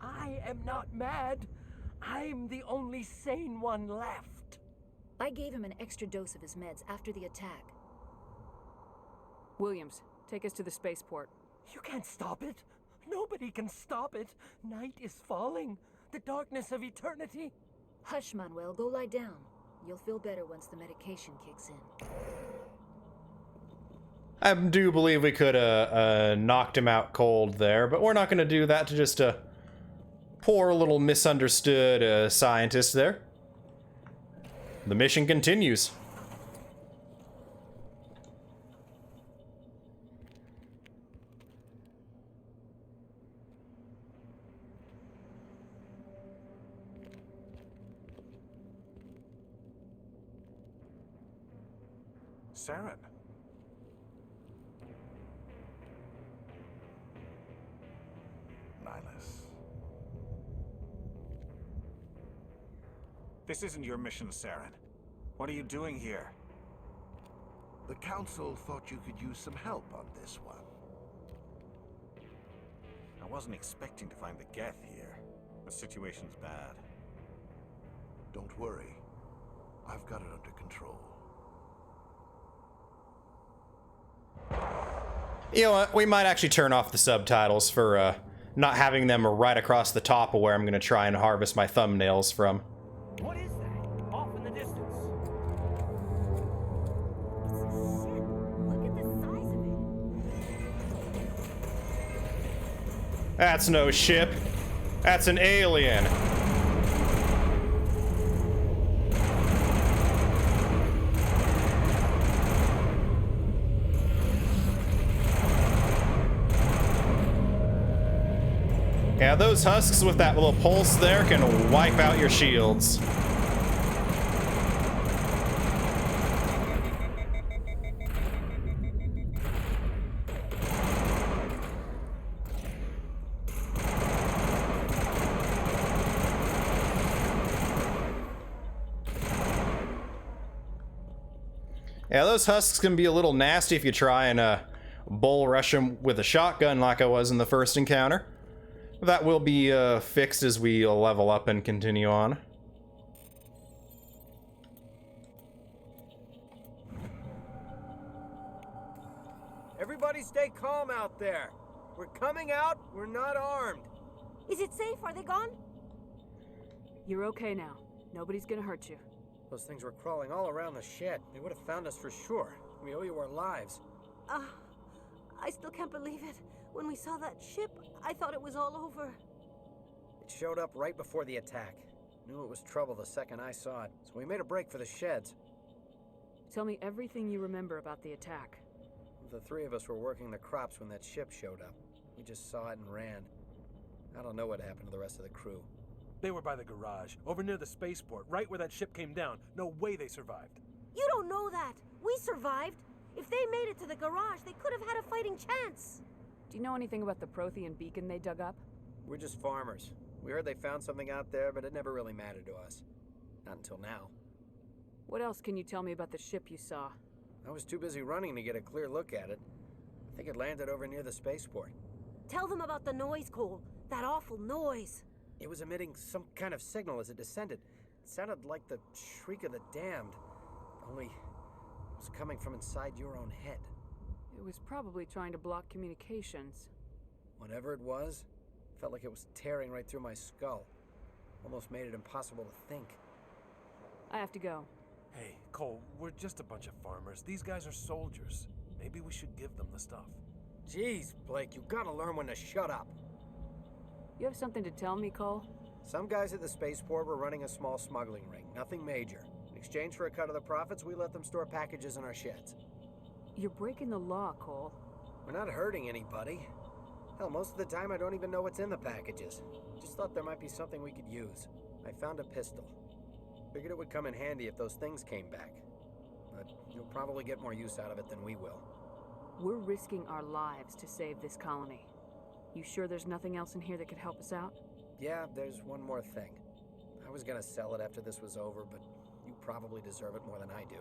I am not mad. I'm the only sane one left. I gave him an extra dose of his meds after the attack. Williams, take us to the spaceport. You can't stop it. Nobody can stop it. Night is falling. The darkness of eternity. Hush, Manuel. Go lie down. You'll feel better once the medication kicks in. I do believe we could have knocked him out cold there, but we're not going to do that to just a poor little misunderstood scientist there. The mission continues. Saren. Nihilus. This isn't your mission, Saren. What are you doing here? The Council thought you could use some help on this one. I wasn't expecting to find the Geth here. The situation's bad. Don't worry. I've got it under control. You know what? We might actually turn off the subtitles for not having them right across the top of where I'm going to try and harvest my thumbnails from. What is that? Off in the distance. That's no ship. That's an alien. Yeah, those husks with that little pulse there can wipe out your shields. Yeah, those husks can be a little nasty if you try and bull rush them with a shotgun like I was in the first encounter. That will be fixed as we level up and continue on. Everybody stay calm out there. We're coming out, we're not armed. Is it safe? Are they gone? You're okay now. Nobody's gonna hurt you. Those things were crawling all around the shed. They would have found us for sure. We owe you our lives. I still can't believe it. When we saw that ship, I thought it was all over. It showed up right before the attack. Knew it was trouble the second I saw it, so we made a break for the sheds. Tell me everything you remember about the attack. The three of us were working the crops when that ship showed up. We just saw it and ran. I don't know what happened to the rest of the crew. They were by the garage, over near the spaceport, right where that ship came down. No way they survived. You don't know that. We survived. If they made it to the garage, they could have had a fighting chance. Do you know anything about the Prothean beacon they dug up? We're just farmers. We heard they found something out there, but it never really mattered to us. Not until now. What else can you tell me about the ship you saw? I was too busy running to get a clear look at it. I think it landed over near the spaceport. Tell them about the noise, Cole. That awful noise. It was emitting some kind of signal as it descended. It sounded like the shriek of the damned. Only it was coming from inside your own head. It was probably trying to block communications. Whatever it was, felt like it was tearing right through my skull. Almost made it impossible to think. I have to go. Hey, Cole, we're just a bunch of farmers. These guys are soldiers. Maybe we should give them the stuff. Jeez, Blake, you gotta learn when to shut up. You have something to tell me, Cole? Some guys at the spaceport were running a small smuggling ring, nothing major. In exchange for a cut of the profits, we let them store packages in our sheds. You're breaking the law, Cole. We're not hurting anybody. Hell, most of the time I don't even know what's in the packages. Just thought there might be something we could use. I found a pistol. Figured it would come in handy if those things came back. But you'll probably get more use out of it than we will. We're risking our lives to save this colony. You sure there's nothing else in here that could help us out? Yeah, there's one more thing. I was gonna sell it after this was over, but you probably deserve it more than I do.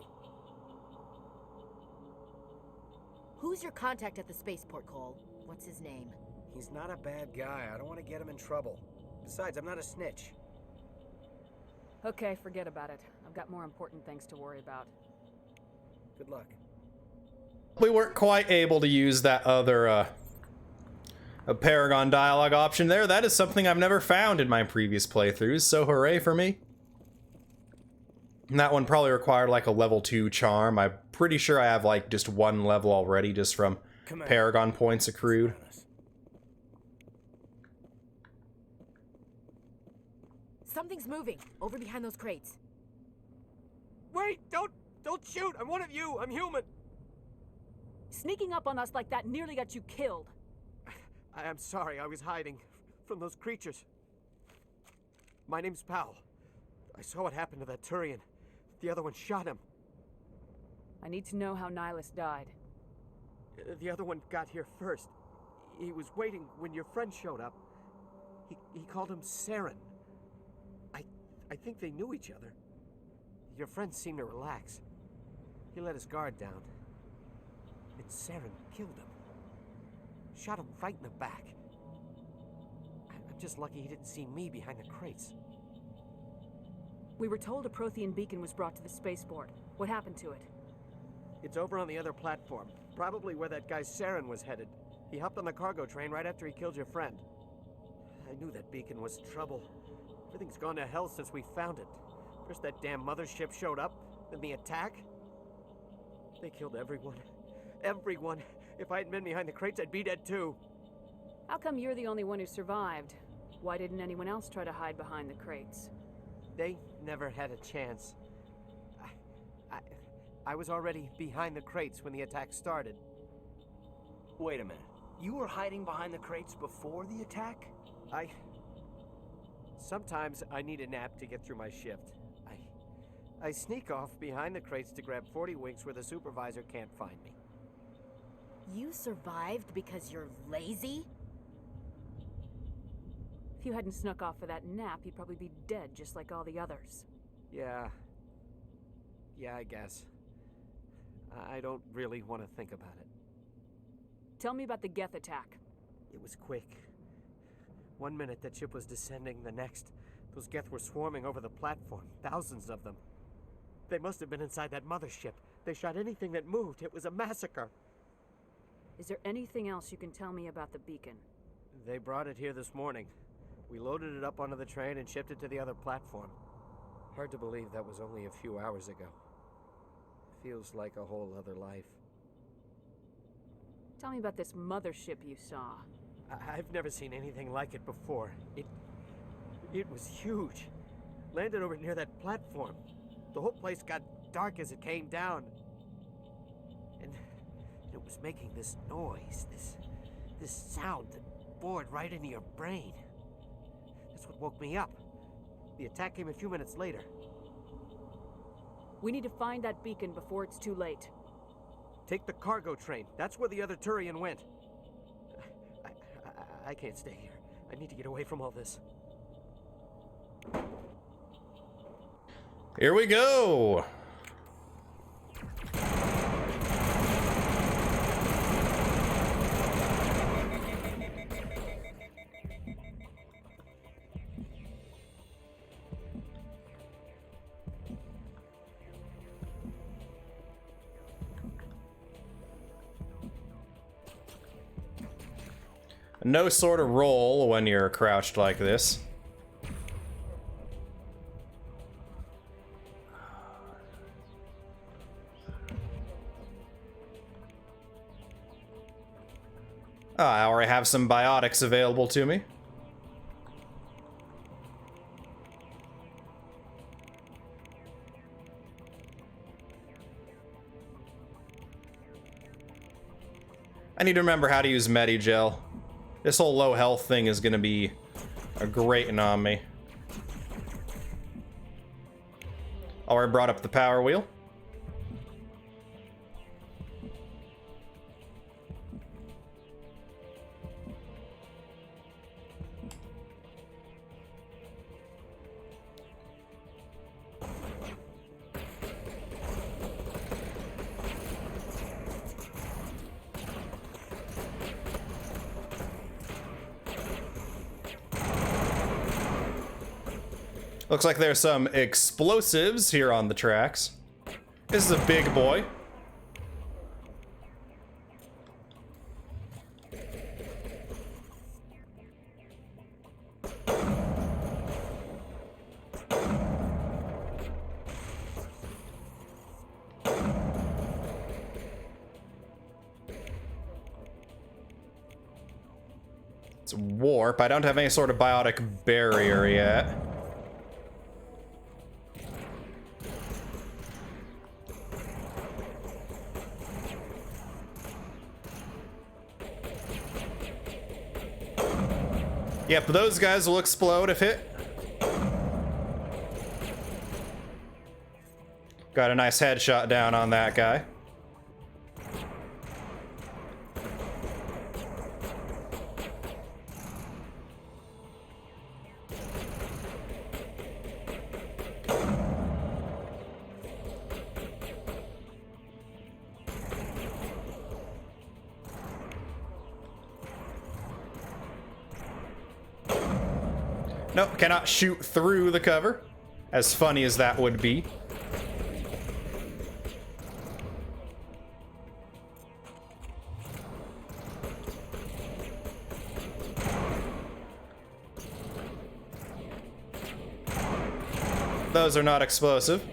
Who's your contact at the spaceport, Cole? What's his name? He's not a bad guy. I don't want to get him in trouble. Besides, I'm not a snitch. Okay, forget about it. I've got more important things to worry about. Good luck. We weren't quite able to use that other a Paragon dialogue option there. That is something I've never found in my previous playthroughs, so hooray for me. And that one probably required like a level 2 charm. I'm pretty sure I have like just one level already just from Paragon points accrued. Something's moving over behind those crates. Wait, don't shoot. I'm one of you. I'm human. Sneaking up on us like that nearly got you killed. I'm sorry. I was hiding from those creatures. My name's Powell. I saw what happened to that Turian. The other one shot him. I need to know how Nihilus died. The other one got here first. He was waiting when your friend showed up. He called him Saren. I think they knew each other. Your friend seemed to relax. He let his guard down. And Saren killed him. Shot him right in the back. I'm just lucky he didn't see me behind the crates. We were told a Prothean beacon was brought to the spaceport. What happened to it? It's over on the other platform. Probably where that guy Saren was headed. He hopped on the cargo train right after he killed your friend. I knew that beacon was trouble. Everything's gone to hell since we found it. First that damn mothership showed up, then the attack. They killed everyone. Everyone. If I hadn't been behind the crates, I'd be dead too. How come you're the only one who survived? Why didn't anyone else try to hide behind the crates? They never had a chance. I was already behind the crates when the attack started. Wait a minute. You were hiding behind the crates before the attack? Sometimes I need a nap to get through my shift. I sneak off behind the crates to grab 40 winks where the supervisor can't find me. You survived because you're lazy? If you hadn't snuck off for that nap, you'd probably be dead just like all the others. Yeah, I guess. I don't really want to think about it. Tell me about the Geth attack. It was quick. 1 minute that ship was descending, the next, those Geth were swarming over the platform. Thousands of them. They must have been inside that mothership. They shot anything that moved. It was a massacre. Is there anything else you can tell me about the beacon? They brought it here this morning. We loaded it up onto the train and shipped it to the other platform. Hard to believe that was only a few hours ago. Feels like a whole other life. Tell me about this mothership you saw. I've never seen anything like it before. It was huge. Landed over near that platform. The whole place got dark as it came down. And it was making this noise, this sound that bored right into your brain. That's what woke me up. The attack came a few minutes later. We need to find that beacon before it's too late. Take the cargo train. That's where the other Turian went. I can't stay here. I need to get away from all this. Here we go. No sort of roll when you're crouched like this. I already have some biotics available to me. I need to remember how to use Medigel. This whole low health thing is gonna be a grating on me. Already brought up the power wheel. Looks like there's some explosives here on the tracks. This is a big boy. It's warp. I don't have any sort of biotic barrier yet. Yep, those guys will explode if hit. Got a nice headshot down on that guy. Nope, cannot shoot through the cover. As funny as that would be. Those are not explosive.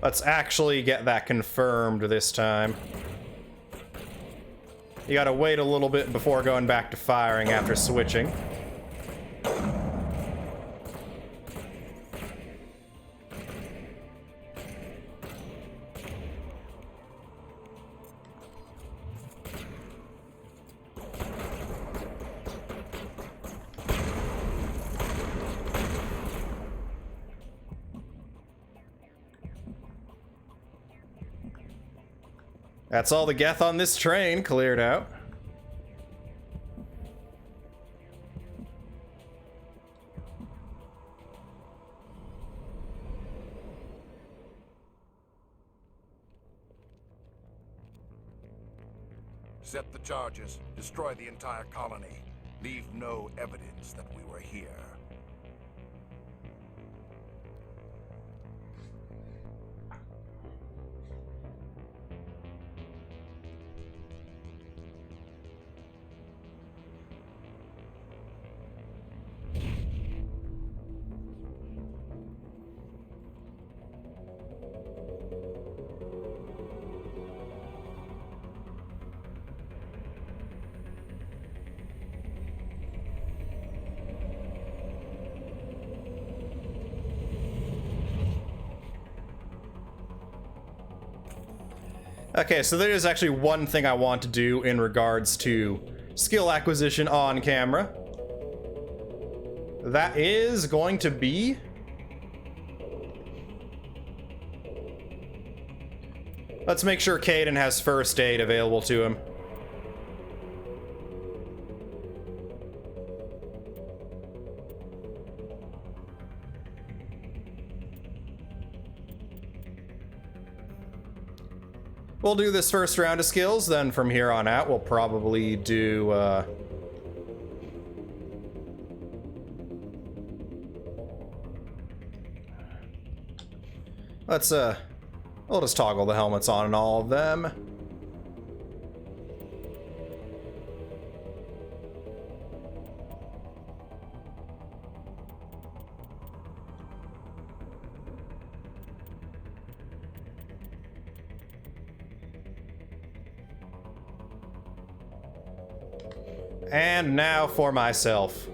Let's actually get that confirmed this time. You gotta wait a little bit before going back to firing after switching. That's all the geth on this train cleared out. Set the charges. Destroy the entire colony. Leave no evidence that we were here. Okay, so there is actually one thing I want to do in regards to skill acquisition on camera. That is going to be... let's make sure Caden has first aid available to him. We'll do this first round of skills, then from here on out we'll probably do we'll just toggle the helmets on and all of them. And now for myself.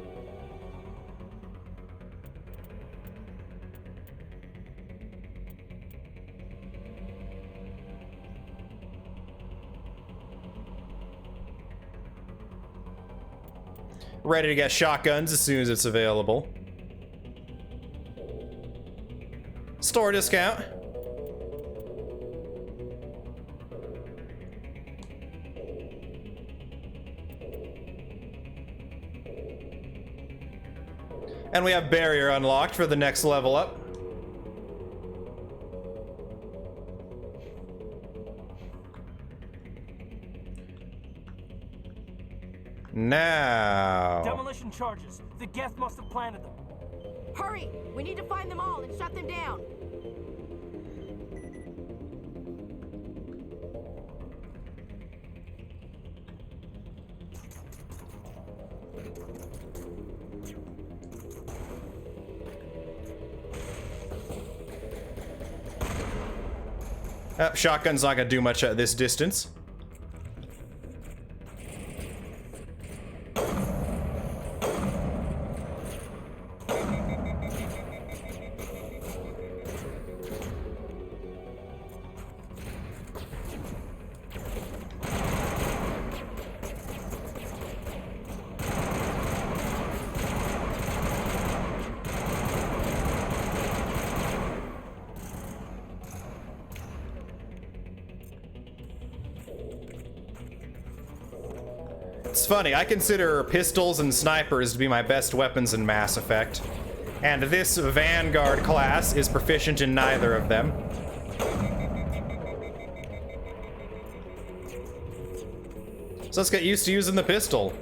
Ready to get shotguns as soon as it's available. Store discount. And we have barrier unlocked for the next level up. Now... demolition charges. The Geth must have planted them. Hurry! We need to find them all and shut them down. Shotgun's not gonna do much at this distance. It's funny, I consider pistols and snipers to be my best weapons in Mass Effect, and this Vanguard class is proficient in neither of them. So let's get used to using the pistol.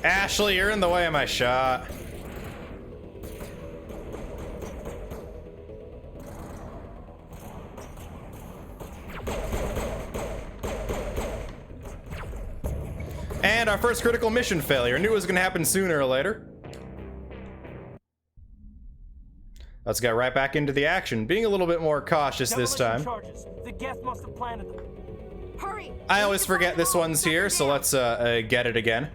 Ashley, you're in the way of my shot. And our first critical mission failure. Knew it was gonna happen sooner or later. Let's get right back into the action, being a little bit more cautious this time. Charges. The Geth must have planted them. Hurry! I always forget this one's here, so let's get it again.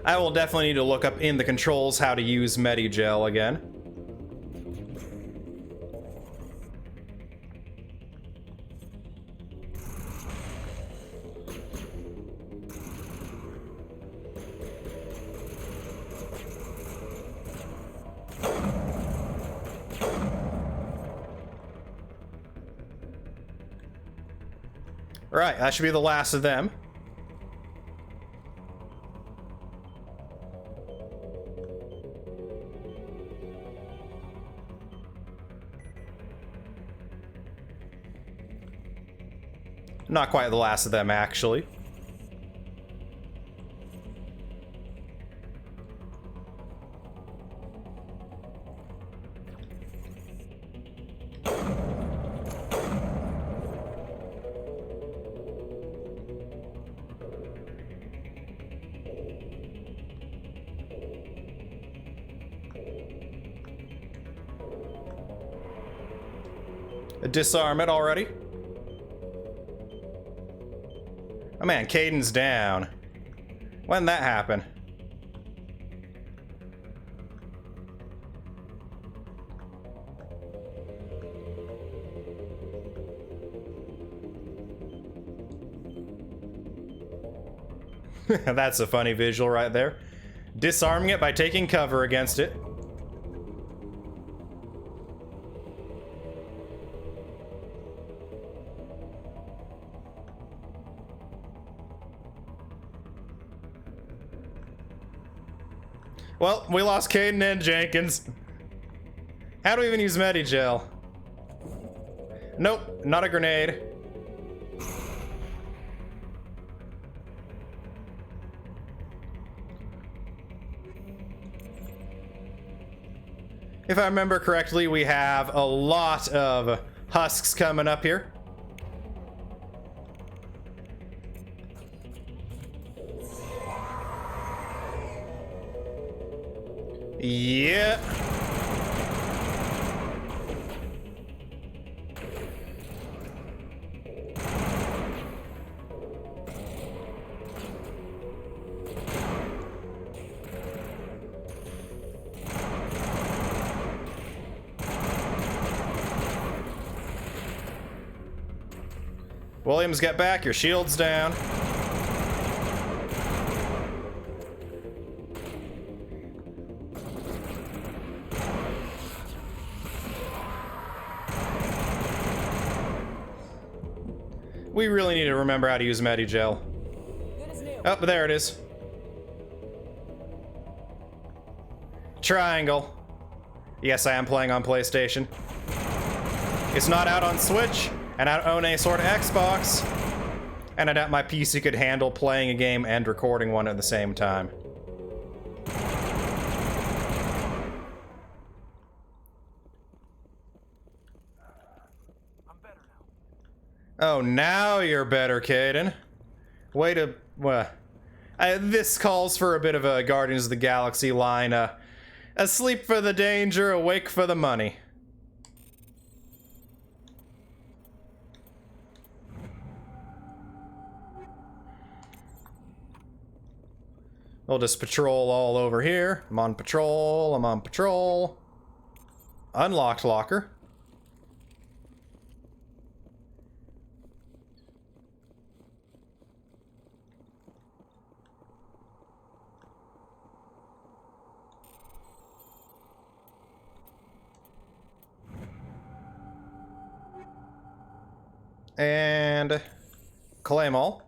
I will definitely need to look up in the controls how to use Medigel again. Right, that should be the last of them. Not quite the last of them, actually. Disarm it already. Oh man, Caden's down. When did that happen? That's a funny visual right there. Disarming it by taking cover against it. Well, we lost Caden and Jenkins. How do we even use Medigel? Nope, not a grenade. If I remember correctly, we have a lot of husks coming up here. Yeah. Williams, get back. Your shield's down. We really need to remember how to use Medigel. Oh, there it is. Triangle. Yes, I am playing on PlayStation. It's not out on Switch, and I don't own any sort of Xbox. And I doubt my PC could handle playing a game and recording one at the same time. Oh, now you're better, Caden. Way to... well, this calls for a bit of a Guardians of the Galaxy line. Asleep for the danger, awake for the money. We'll just patrol all over here. I'm on patrol, I'm on patrol. Unlocked locker. And claim all.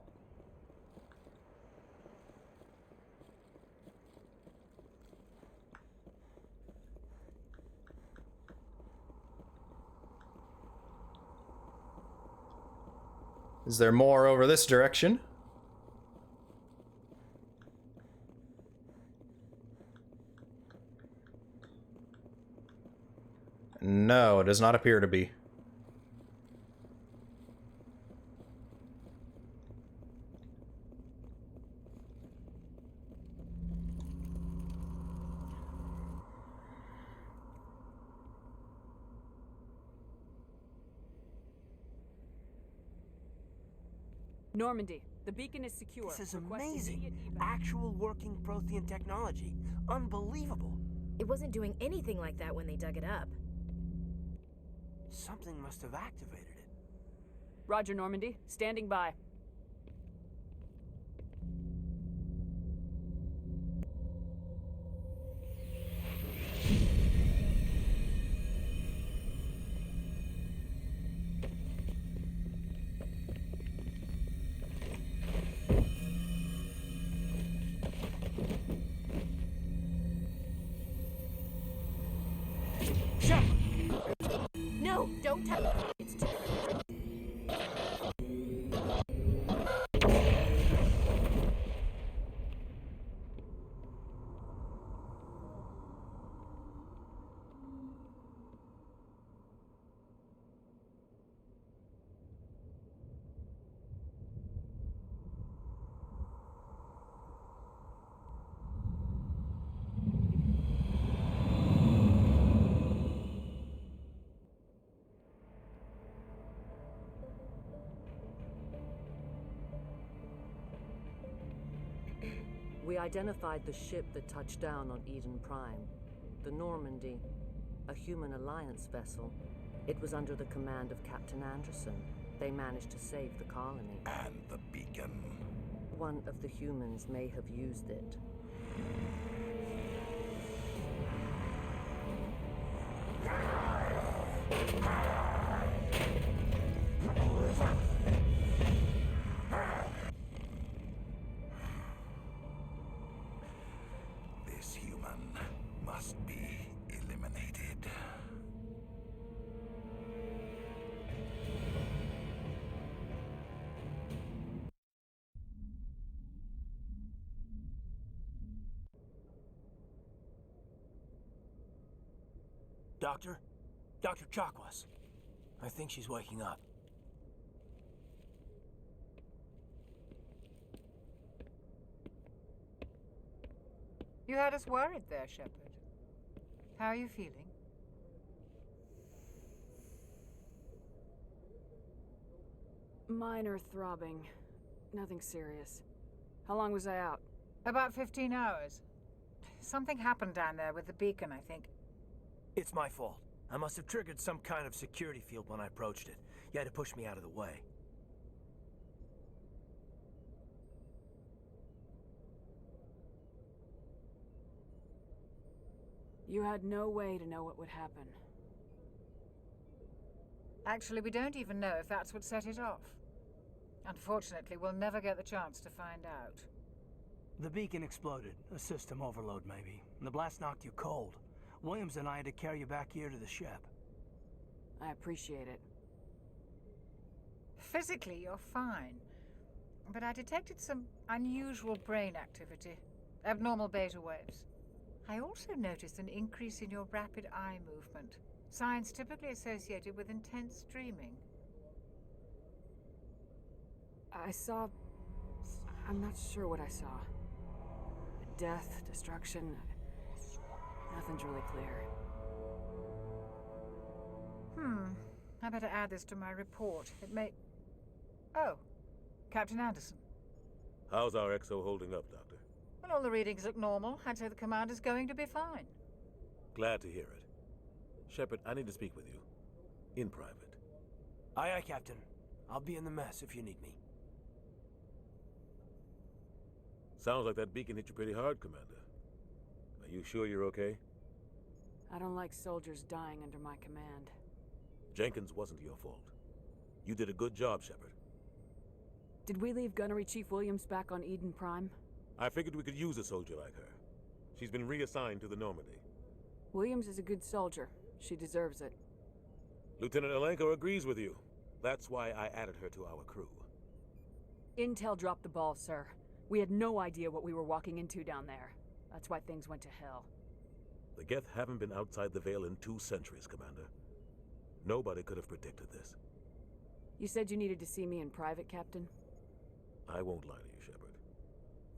Is there more over this direction? No, it does not appear to be. Normandy, the beacon is secure. This is Request amazing. immediate evac. Actual working Prothean technology. Unbelievable. It wasn't doing anything like that when they dug it up. Something must have activated it. Roger, Normandy. Standing by. No, don't touch it. It's too... identified the ship that touched down on Eden Prime, the Normandy, a human alliance vessel. It was under the command of Captain Anderson. They managed to save the colony. And the beacon. One of the humans may have used it. This human must be eliminated. Doctor? Dr. Chakwas. I think she's waking up. You had us worried there, Shepard. How are you feeling? Minor throbbing. Nothing serious. How long was I out? About 15 hours. Something happened down there with the beacon, I think. It's my fault. I must have triggered some kind of security field when I approached it. You had to push me out of the way. You had no way to know what would happen. Actually, we don't even know if that's what set it off. Unfortunately, we'll never get the chance to find out. The beacon exploded. A system overload, maybe. And the blast knocked you cold. Williams and I had to carry you back here to the Shep. I appreciate it. Physically, you're fine. But I detected some unusual brain activity. Abnormal beta waves. I also noticed an increase in your rapid eye movement. Signs typically associated with intense dreaming. I saw... I'm not sure what I saw. Death, destruction... Nothing's really clear. I better add this to my report. It may... Oh, Captain Anderson. How's our XO holding up, Doctor? Well, all the readings look normal. I'd say the commander's going to be fine. Glad to hear it. Shepard, I need to speak with you. In private. Aye, aye, Captain. I'll be in the mess if you need me. Sounds like that beacon hit you pretty hard, Commander. Are you sure you're okay? I don't like soldiers dying under my command. Jenkins wasn't your fault. You did a good job, Shepard. Did we leave Gunnery Chief Williams back on Eden Prime? I figured we could use a soldier like her. She's been reassigned to the Normandy. Williams is a good soldier. She deserves it. Lieutenant Alenko agrees with you. That's why I added her to our crew. Intel dropped the ball, sir. We had no idea what we were walking into down there. That's why things went to hell. The Geth haven't been outside the Veil in 2 centuries, Commander. Nobody could have predicted this. You said you needed to see me in private, Captain? I won't lie to you, Shepard.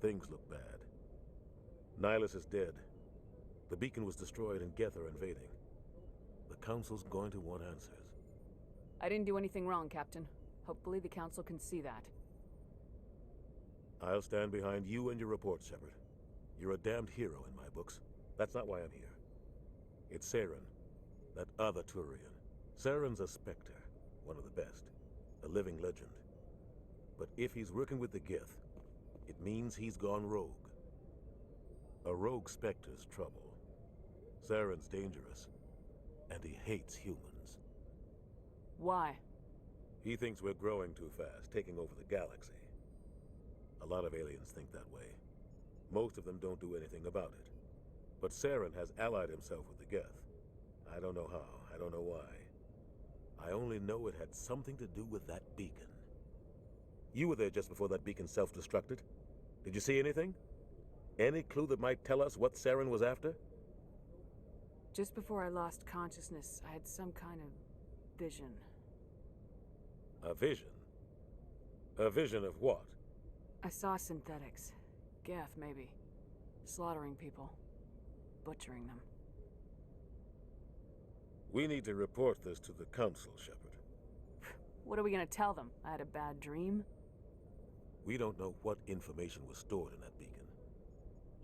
Things look bad. Nihilus is dead. The beacon was destroyed and Geth are invading. The Council's going to want answers. I didn't do anything wrong, Captain. Hopefully the Council can see that. I'll stand behind you and your report, Shepard. You're a damned hero in my books. That's not why I'm here. It's Saren, that other Turian. Saren's a Spectre, one of the best, a living legend. But if he's working with the Geth, it means he's gone rogue. A rogue Spectre's trouble. Saren's dangerous, and he hates humans. Why? He thinks we're growing too fast, taking over the galaxy. A lot of aliens think that way. Most of them don't do anything about it. But Saren has allied himself with the Geth. I don't know how, I don't know why. I only know it had something to do with that beacon. You were there just before that beacon self-destructed. Did you see anything? Any clue that might tell us what Saren was after? Just before I lost consciousness, I had some kind of vision. A vision? A vision of what? I saw synthetics. Geth, maybe. Slaughtering people. Butchering them. We need to report this to the Council, Shepard. What are we gonna tell them? I had a bad dream? We don't know what information was stored in that beacon.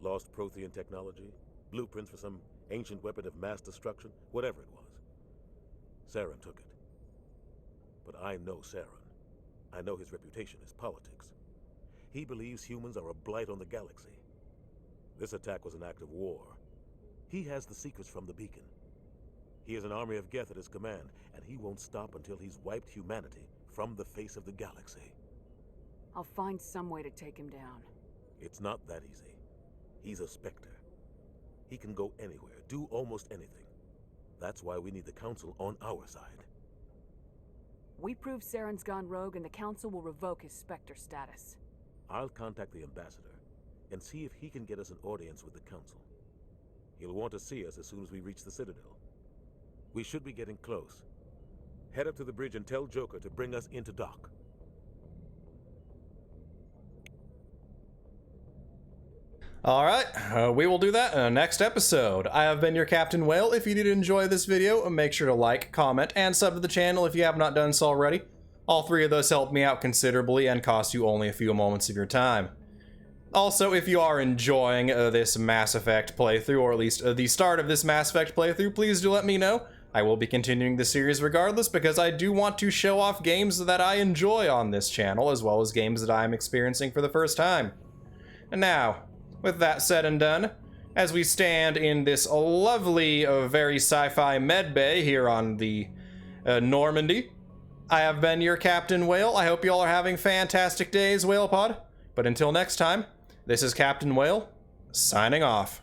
Lost Prothean technology, blueprints for some ancient weapon of mass destruction, whatever it was. Saren took it. But I know Saren. I know his reputation is politics. He believes humans are a blight on the galaxy. This attack was an act of war. He has the secrets from the beacon. He has an army of Geth at his command, and he won't stop until he's wiped humanity from the face of the galaxy. I'll find some way to take him down. It's not that easy. He's a Spectre. He can go anywhere, do almost anything. That's why we need the Council on our side. We prove Saren's gone rogue and the Council will revoke his Spectre status. I'll contact the Ambassador and see if he can get us an audience with the Council. He'll want to see us as soon as we reach the Citadel. We should be getting close. Head up to the bridge and tell Joker to bring us into dock. Alright, we will do that in the next episode. I have been your Captain Whale. If you did enjoy this video, make sure to like, comment, and sub to the channel if you have not done so already. All three of those help me out considerably and cost you only a few moments of your time. Also, if you are enjoying this Mass Effect playthrough, or at least the start of this Mass Effect playthrough, please do let me know. I will be continuing the series regardless, because I do want to show off games that I enjoy on this channel, as well as games that I am experiencing for the first time. And now, with that said and done, as we stand in this lovely, very sci-fi med bay here on the Normandy, I have been your Captain Whale. I hope you all are having fantastic days, WhalePod. But until next time, this is Captain Whale, signing off.